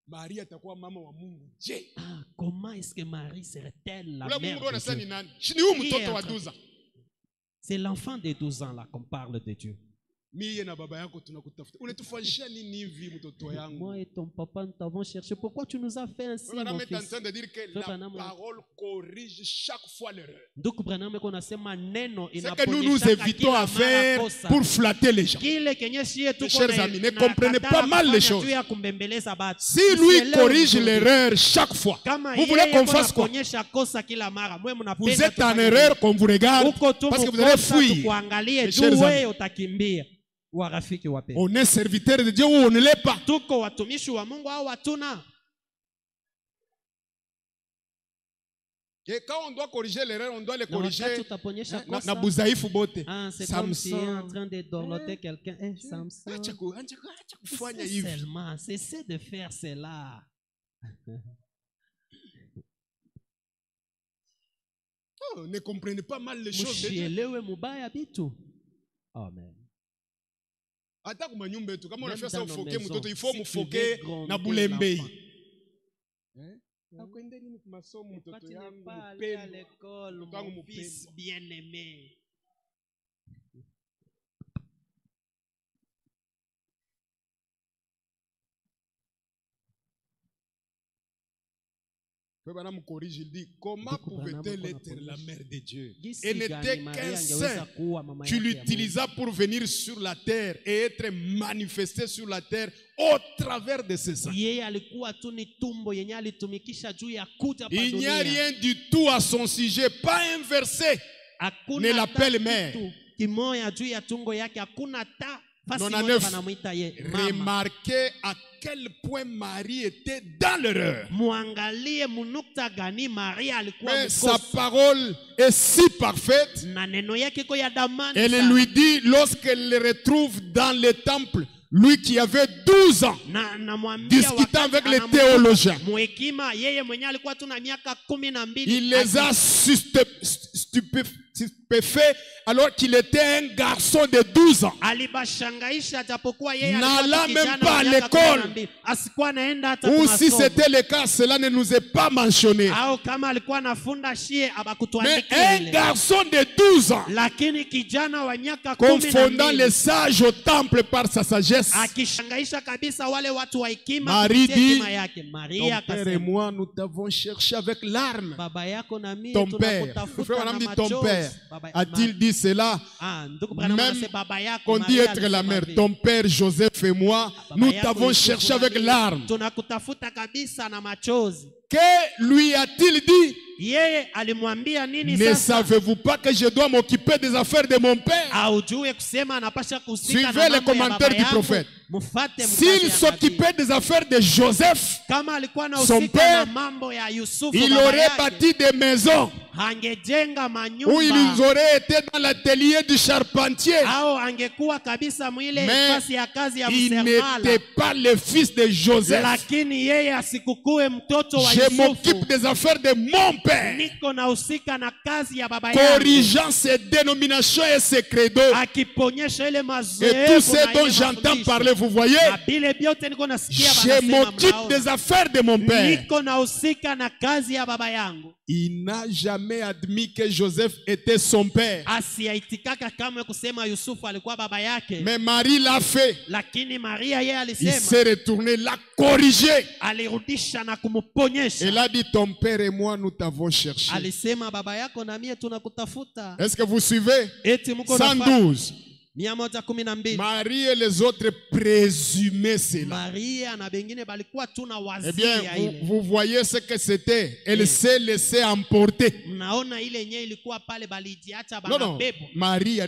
Marie atakuwa mama wa Mungu. Comment est-ce que Marie serait-elle la mère de Dieu? C'est C'est l'enfant de 12 ans là qu'on parle de Dieu. Moi et ton papa, nous t'avons cherché. Pourquoi tu nous as fait ainsi, mon fils? en train de dire que la parole corrige chaque fois l'erreur. C'est Ce que nous nous évitons à faire pour flatter les gens. Chers amis, ne comprenez pas mal les choses. Si lui corrige l'erreur chaque fois, vous voulez qu'on fasse quoi? Vous êtes en erreur, qu'on vous regarde, parce que vous allez fuir. Chers amis, on est serviteur de Dieu ou on ne l'est pas. Et quand on doit corriger l'erreur, on doit le corriger. C'est comme si on est en train de dorloter quelqu'un. Samson, seulement, cessez de faire cela. Oh, ne comprenez pas mal les choses. Amen. Comme on a fait ça au Foké, il faut me foquer na Boulembei. Pourquoi tu n'es pas allé à l'école, mon fils bien-aimé? Il dit, comment pouvait-elle être la mère de Dieu? Elle n'était qu'un saint. Tu l'utilisas pour venir sur la terre et être manifesté sur la terre au travers de ces saints. Il n'y a rien du tout à son sujet, pas un verset ne l'appelle mère. 99. Remarquez à quel point Marie était dans l'erreur. Mais sa parole est si parfaite. Elle lui dit, lorsqu'elle le retrouve dans le temple, lui qui avait 12 ans, discutant avec les théologiens, il les a stupéfaits alors qu'il était un garçon de 12 ans. N'allant même pas à l'école. Ou si c'était le cas, cela ne nous est pas mentionné. Mais un garçon de 12 ans, confondant les sages au temple par sa sagesse, Marie dit, ton père et moi, nous t'avons cherché avec larmes. Ton père, a-t-il dit cela? Même qu'on dit être la mère, ton père Joseph et moi, nous t'avons cherché avec larmes. Que lui a-t-il dit? Ne savez-vous pas que je dois m'occuper des affaires de mon père? Suivez les commentaires du prophète. S'il s'occupait des affaires de Joseph, son père, il aurait bâti des maisons où ils auraient été dans l'atelier du charpentier. Mais il n'était pas le fils de Joseph. Je m'occupe des affaires de mon père, corrigeant ses dénominations et ses credos. Et tout ce dont j'entends parler, vous voyez, je m'occupe des affaires de mon père. Il n'a jamais admis que Joseph était son père. Mais Marie l'a fait. Il s'est retourné, l'a corrigé. Elle a dit, ton père et moi, nous t'avons cherché. Est-ce que vous suivez? 112. Marie et les autres présumaient cela. Eh bien, vous voyez ce que c'était. Elle s'est laissée emporter. Non, Marie,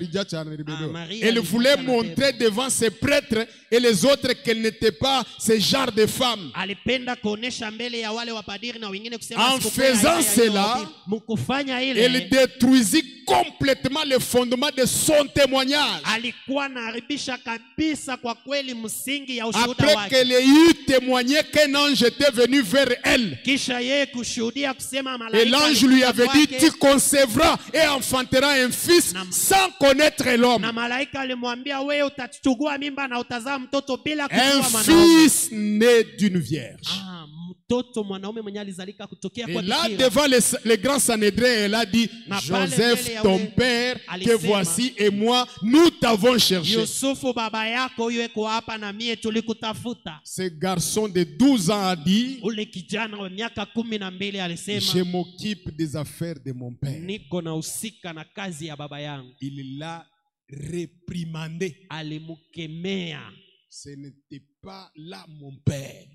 elle voulait montrer devant ses prêtres et les autres qu'elle n'était pas ce genre de femme. En faisant cela, elle détruisit complètement le fondement de son témoignage. Après qu'elle ait eu témoigné qu'un ange était venu vers elle, et l'ange lui avait dit, tu concevras et enfanteras un fils sans connaître l'homme. Un fils né d'une vierge. Et là, devant les grands Sanhédrins, elle a dit, Joseph, ton père, que voici, et moi, nous t'avons cherché. Ce garçon de 12 ans a dit, je m'occupe des affaires de mon père. Il l'a réprimandé. Ce n'était pas là mon père.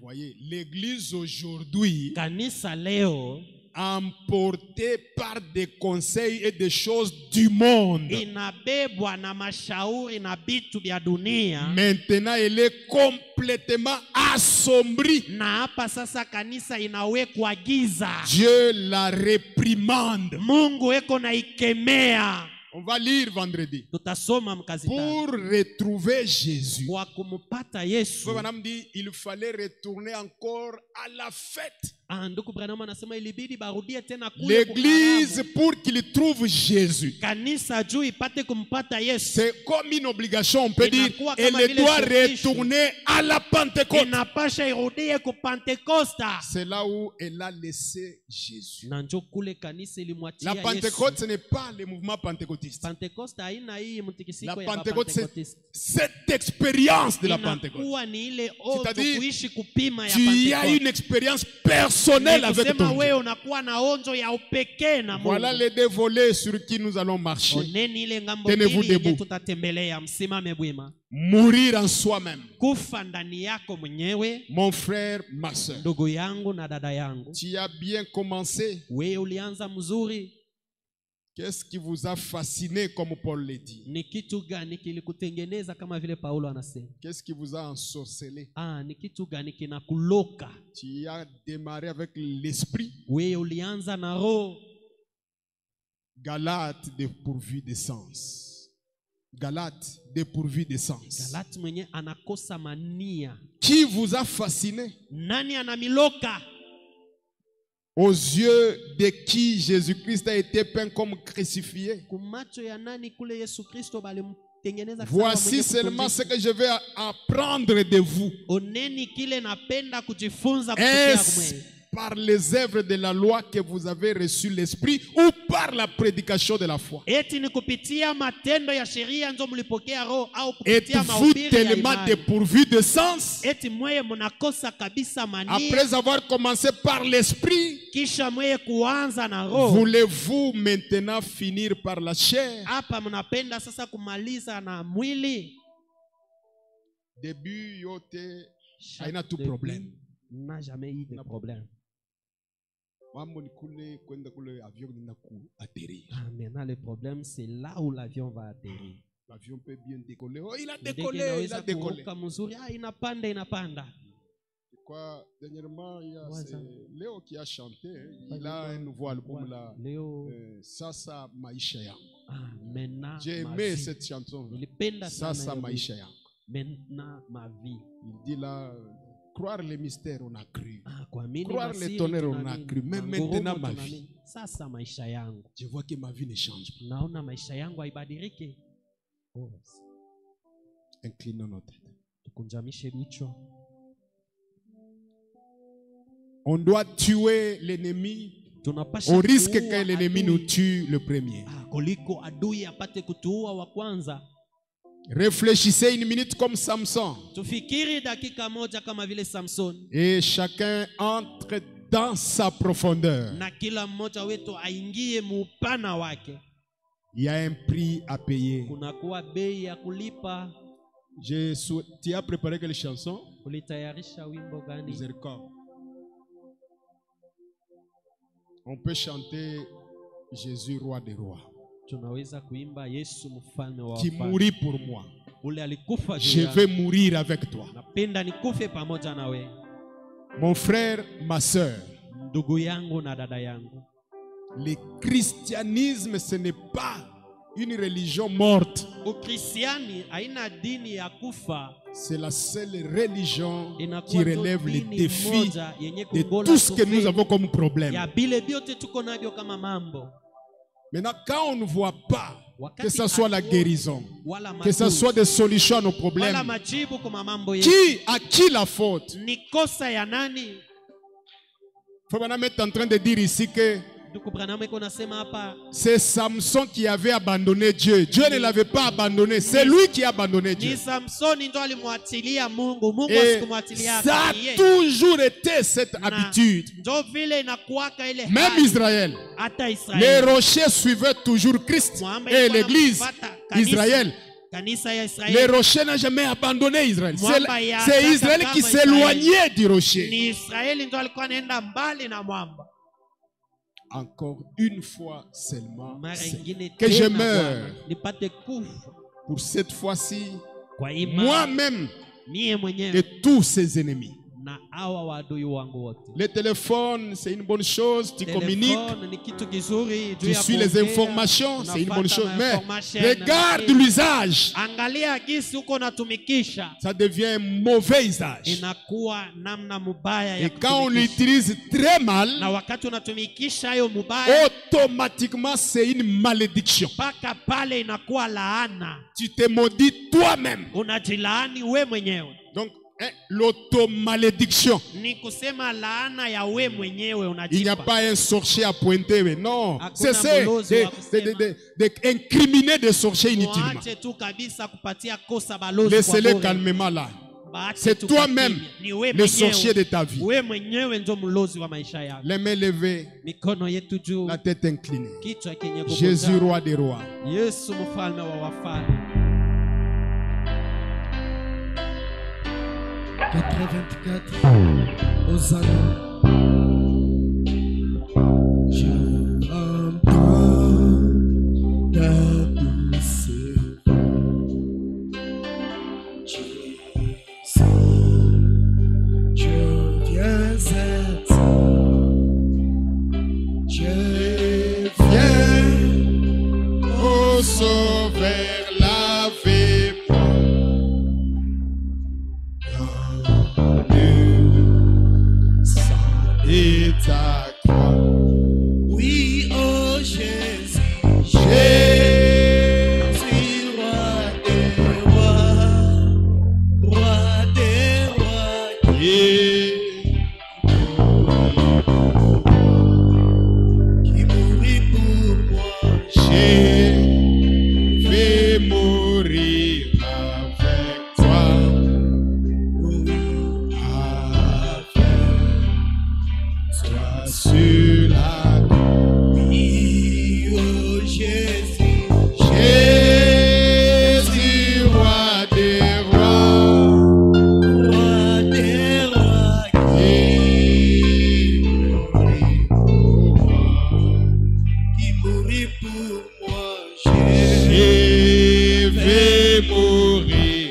Voyez, l'église aujourd'hui, emportée par des conseils et des choses du monde, maintenant elle est complètement assombrie. Dieu la réprimande. On va lire vendredi. Pour retrouver Jésus, il fallait retourner encore à la fête. L'église, pour qu'il trouve Jésus, c'est comme une obligation, on peut dire, elle doit retourner à la Pentecôte. C'est là où elle a laissé Jésus. La Pentecôte, ce n'est pas le mouvement pentecôtiste. La Pentecôte, c'est cette expérience de la Pentecôte. C'est-à-dire, tu as une expérience personnelle avec ton Dieu. Voilà les deux volets sur qui nous allons marcher. Tenez-vous debout. Mourir en soi-même. Mon frère, ma soeur, tu as bien commencé. Qu'est-ce qui vous a fasciné, comme Paul le dit? Qu'est-ce qui vous a ensorcelé? Tu as démarré avec l'esprit. Galates dépourvu de sens. Galates dépourvu de sens. Qui vous a fasciné? Aux yeux de qui Jésus-Christ a été peint comme crucifié. Voici seulement ce que je vais apprendre de vous. Est-ce par les œuvres de la loi que vous avez reçu l'esprit, ou par la prédication de la foi? Êtes-vous tellement dépourvu de sens? Après avoir commencé par l'esprit, voulez-vous maintenant finir par la chair? Début yote haina tout problème. N'a jamais eu de problème. Maintenant, le problème, c'est là où l'avion va atterrir. L'avion peut bien décoller. Oh, il a décollé, il a décollé. Quoi, dernièrement, il y a Léo qui a chanté. Il a un nouveau album là. Sasa Maisha Yangu. J'ai aimé cette chanson. Sasa Maisha Yangu. Maintenant, ma vie. Il dit là, croire les mystères, on a cru. Croire les tonnerres, on a cru. Mais maintenant, ma vie. Je vois que ma vie ne change pas. Inclinons nos têtes. On doit tuer l'ennemi au risque que l'ennemi nous tue le premier. Réfléchissez une minute comme Samson. Et chacun entre dans sa profondeur. Il y a un prix à payer. Tu as préparé quelle chanson? Miséricorde. On peut chanter Jésus, roi des rois, qui mourit pour moi. Je vais mourir avec toi. Mon frère, ma soeur, le christianisme, ce n'est pas une religion morte. C'est la seule religion qui relève les défis de tout ce que nous avons comme problème. Maintenant, quand on ne voit pas que ce soit la guérison, que ce soit des solutions à nos problèmes. À qui la faute? Frère est en train de dire ici que c'est Samson qui avait abandonné Dieu. Dieu ne l'avait pas abandonné. C'est lui qui a abandonné Dieu. Et ça a toujours été cette habitude. Même Israël. Les rochers suivaient toujours Christ et l'église Israël. Les rochers n'ont jamais abandonné Israël. C'est Israël qui s'éloignait du rocher. Encore une fois seulement, que je meurs. Pour cette fois-ci, moi-même et tous ses ennemis. Le téléphone, c'est une bonne chose, tu communiques, tu suis les informations, c'est une bonne chose. Mais regarde l'usage. Ça devient un mauvais usage. Et quand on l'utilise très mal, automatiquement c'est une malédiction. Tu te maudis toi-même. Donc, l'automalédiction. Il n'y a pas un sorcier à pointer, mais non. C'est d'incriminer des sorciers inutilement. Laissez-les calmement là. C'est toi-même le sorcier de ta vie. Les mains levées, la tête inclinée. Jésus, roi des rois. 424 Hosanna. Je entends ta douce voix. Jésus, je viens à toi. Je viens, ô Sauveur, lavez-moi. Et ta croix. Oui, oh Jésus, Jésus, roi des rois, qui mourit pour moi. Je vais mourir avec toi. Sur la Oui, oh Jésus, Jésus, roi des rois, qui mourit pour moi. Je vais mourir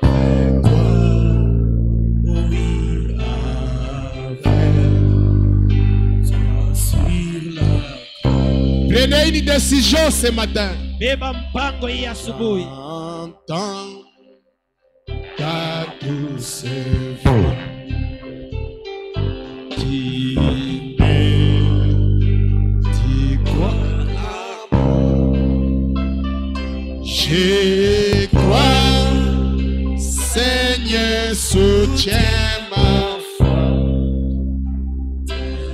avec toi. Oui, Prenez une décision ce matin. Entends ta douce voix qui me dit quoi? Je crois, Seigneur, soutiens ma foi.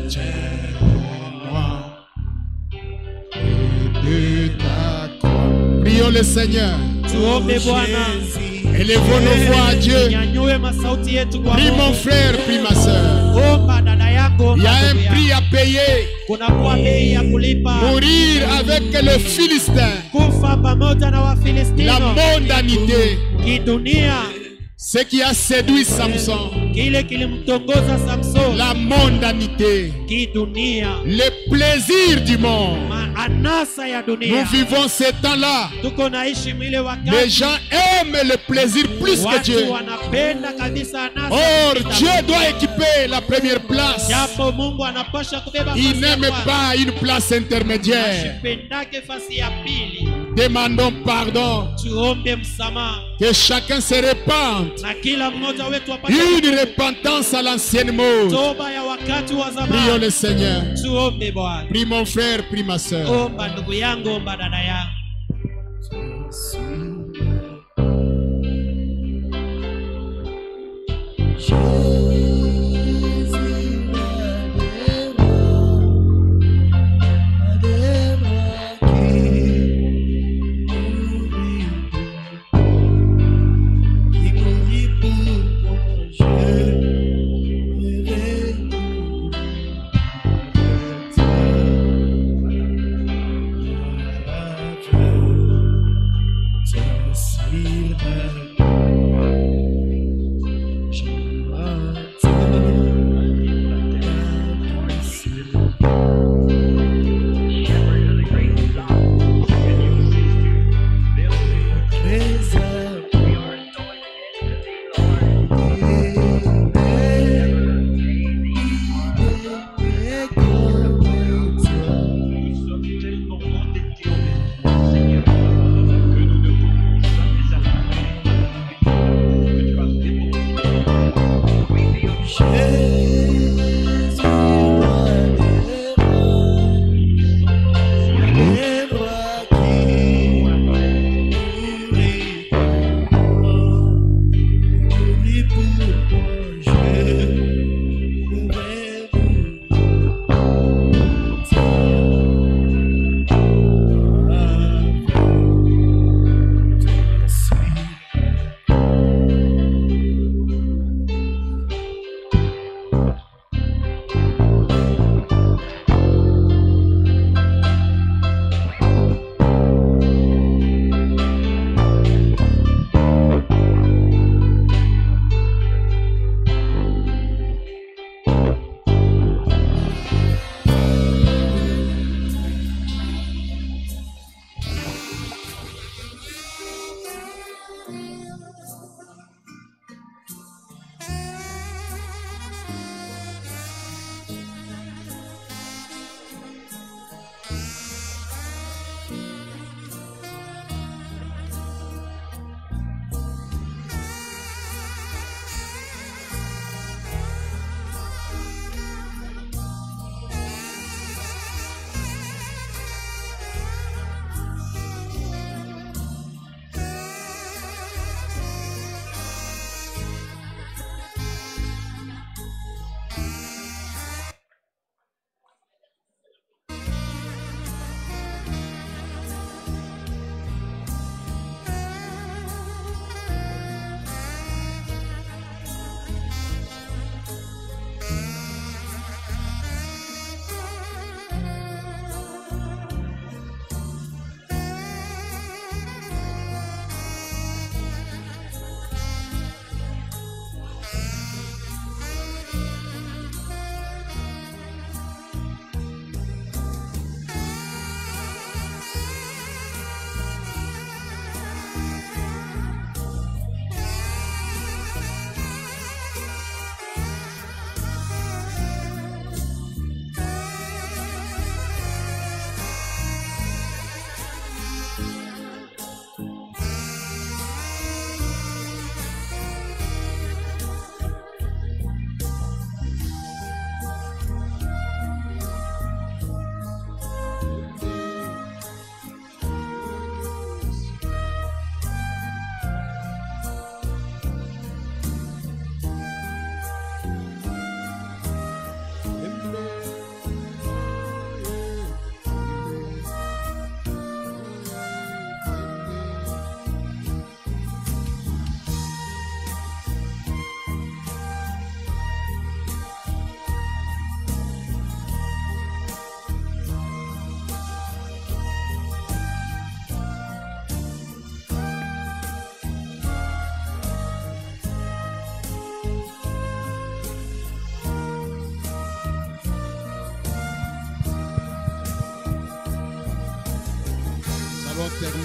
Tiens-moi de ta croix. Prions le Seigneur. Élevons nos voix à Dieu. Prie mon frère, prie ma soeur. Il y a un prix à payer. Mourir avec le Philistin. La mondanité. Ce qui a séduit Samson. La mondanité. Le plaisir du monde. Nous vivons ces temps-là. Les gens aiment le plaisir plus que Dieu. Or, Dieu doit équiper la première place. Il n'aime pas une place intermédiaire. Demandons pardon. Que chacun se répande. Une repentance à l'ancienne mode. Prions le Seigneur. Prie mon frère, prie ma soeur.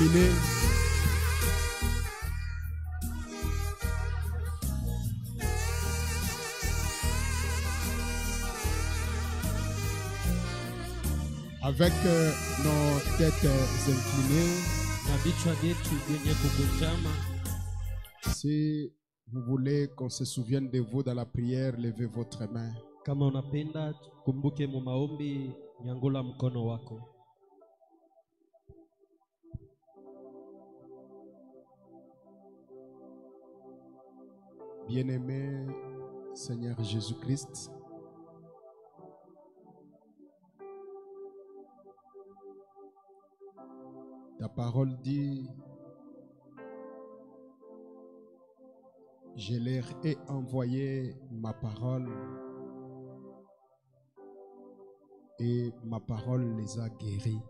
inclinés. Avec nos têtes inclinées, si vous voulez qu'on se souvienne de vous dans la prière, levez votre main. Kama unapenda kumbuke mu maombi, nyangula mkono wako. Bien-aimé Seigneur Jésus-Christ, ta parole dit, je leur ai envoyé ma parole et ma parole les a guéris.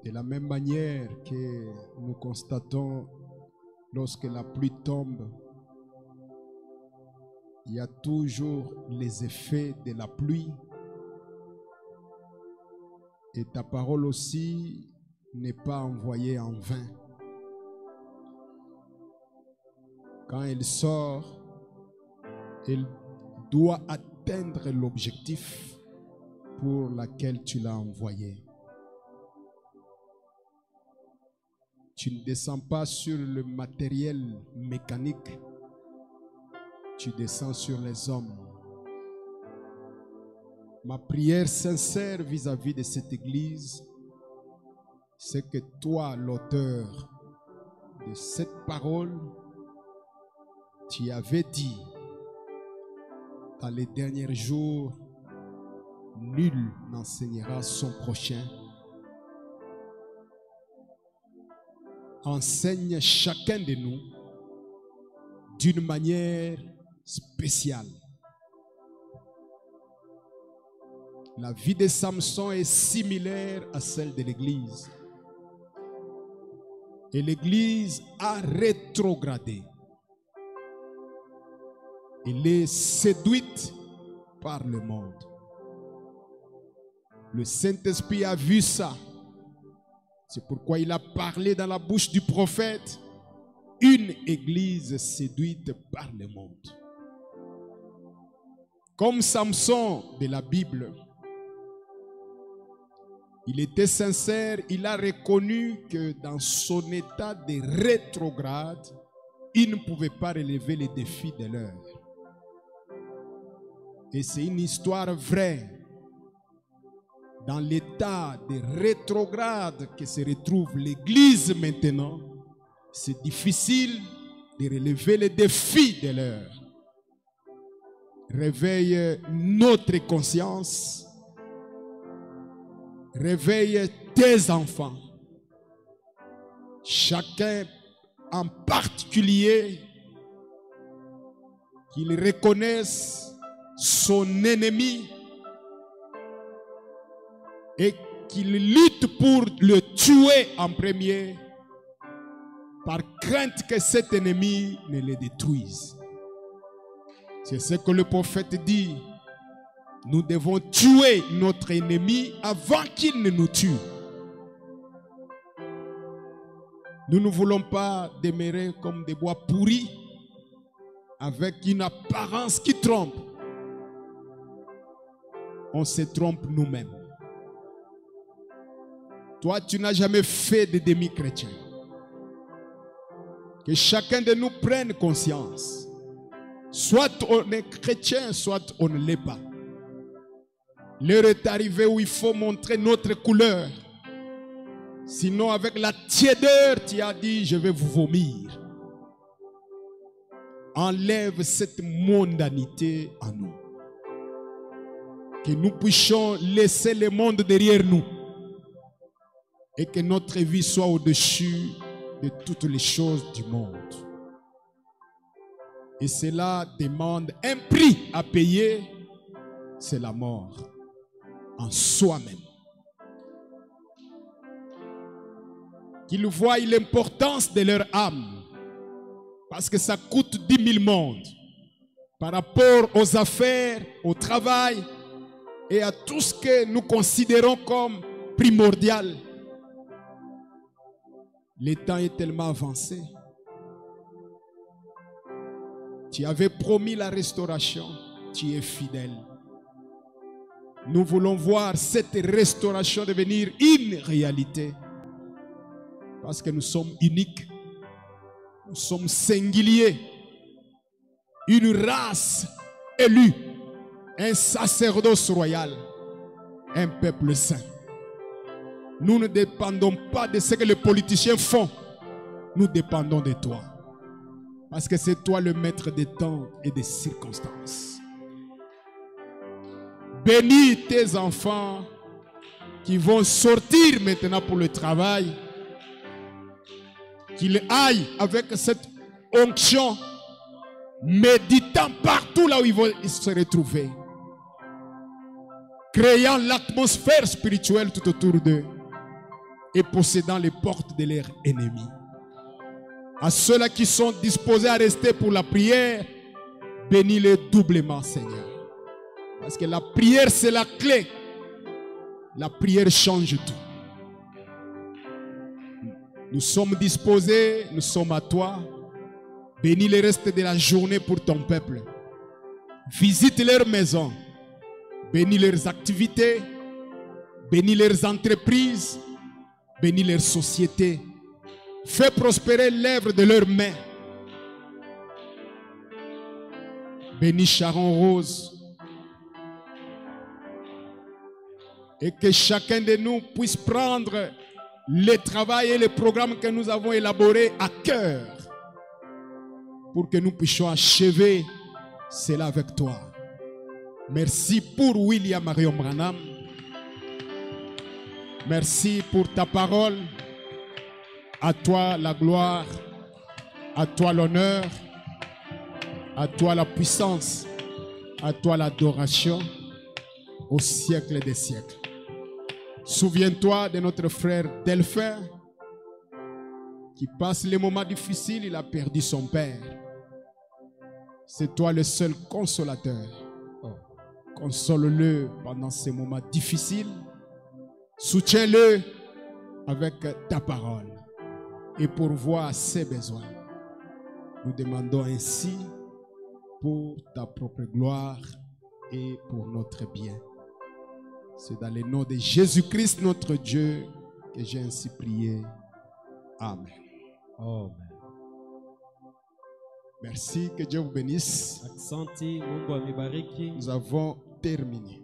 De la même manière que nous constatons lorsque la pluie tombe, il y a toujours les effets de la pluie. Et ta parole aussi n'est pas envoyée en vain. Quand elle sort, elle doit atteindre l'objectif pour lequel tu l'as envoyée. Tu ne descends pas sur le matériel mécanique, tu descends sur les hommes. Ma prière sincère vis-à-vis de cette église, c'est que toi, l'auteur de cette parole, tu avais dit, dans les derniers jours, nul n'enseignera son prochain. Enseigne chacun de nous d'une manière spéciale. La vie de Samson est similaire à celle de l'Église. Et l'Église a rétrogradé. Elle est séduite par le monde. Le Saint-Esprit a vu ça. C'est pourquoi il a parlé dans la bouche du prophète, une Église séduite par le monde. Comme Samson de la Bible, il était sincère, il a reconnu que dans son état de rétrograde, il ne pouvait pas relever les défis de l'heure. Et c'est une histoire vraie. Dans l'état de rétrograde que se retrouve l'Église maintenant, c'est difficile de relever les défis de l'heure. Réveille notre conscience. Réveille tes enfants. Chacun en particulier, qu'il reconnaisse son ennemi et qu'il lutte pour le tuer en premier par crainte que cet ennemi ne le détruise. C'est ce que le prophète dit. Nous devons tuer notre ennemi avant qu'il ne nous tue. Nous ne voulons pas demeurer comme des bois pourris avec une apparence qui trompe. On se trompe nous-mêmes. Toi, tu n'as jamais fait de demi-chrétien. Que chacun de nous prenne conscience. Soit on est chrétien, soit on ne l'est pas. L'heure est arrivée où il faut montrer notre couleur. Sinon, avec la tiédeur, tu as dit, je vais vous vomir. Enlève cette mondanité en nous. Que nous puissions laisser le monde derrière nous. Et que notre vie soit au-dessus de toutes les choses du monde. Et cela demande un prix à payer, c'est la mort en soi-même. Qu'ils voient l'importance de leur âme, parce que ça coûte 10 000 mondes par rapport aux affaires, au travail et à tout ce que nous considérons comme primordial. Le temps est tellement avancé. Tu avais promis la restauration, tu es fidèle. Nous voulons voir cette restauration devenir une réalité. Parce que nous sommes uniques, nous sommes singuliers, une race élue, un sacerdoce royal, un peuple saint. Nous ne dépendons pas de ce que les politiciens font, nous dépendons de toi. Parce que c'est toi le maître des temps et des circonstances. Bénis tes enfants qui vont sortir maintenant pour le travail. Qu'ils aillent avec cette onction, méditant partout là où ils vont se retrouver. Créant l'atmosphère spirituelle tout autour d'eux et possédant les portes de leurs ennemis. À ceux-là qui sont disposés à rester pour la prière, bénis-les doublement, Seigneur. Parce que la prière, c'est la clé. La prière change tout. Nous sommes disposés, nous sommes à toi. Bénis le reste de la journée pour ton peuple. Visite leurs maisons. Bénis leurs activités. Bénis leurs entreprises. Bénis leurs sociétés. Fais prospérer l'œuvre de leurs mains. Bénis Sharon Rose. Et que chacun de nous puisse prendre le travail et le programme que nous avons élaboré à cœur. Pour que nous puissions achever cela avec toi. Merci pour William Marion Branham. Merci pour ta parole. À toi la gloire, à toi l'honneur, à toi la puissance, à toi l'adoration, au siècle des siècles. Souviens-toi de notre frère Delphin, qui passe les moments difficiles, il a perdu son père. C'est toi le seul consolateur. Console-le pendant ces moments difficiles. Soutiens-le avec ta parole. Et pourvois à ses besoins. Nous demandons ainsi pour ta propre gloire et pour notre bien. C'est dans le nom de Jésus-Christ notre Dieu que j'ai ainsi prié. Amen. Amen. Merci, que Dieu vous bénisse. Asante, Mungu amibariki. Nous avons terminé.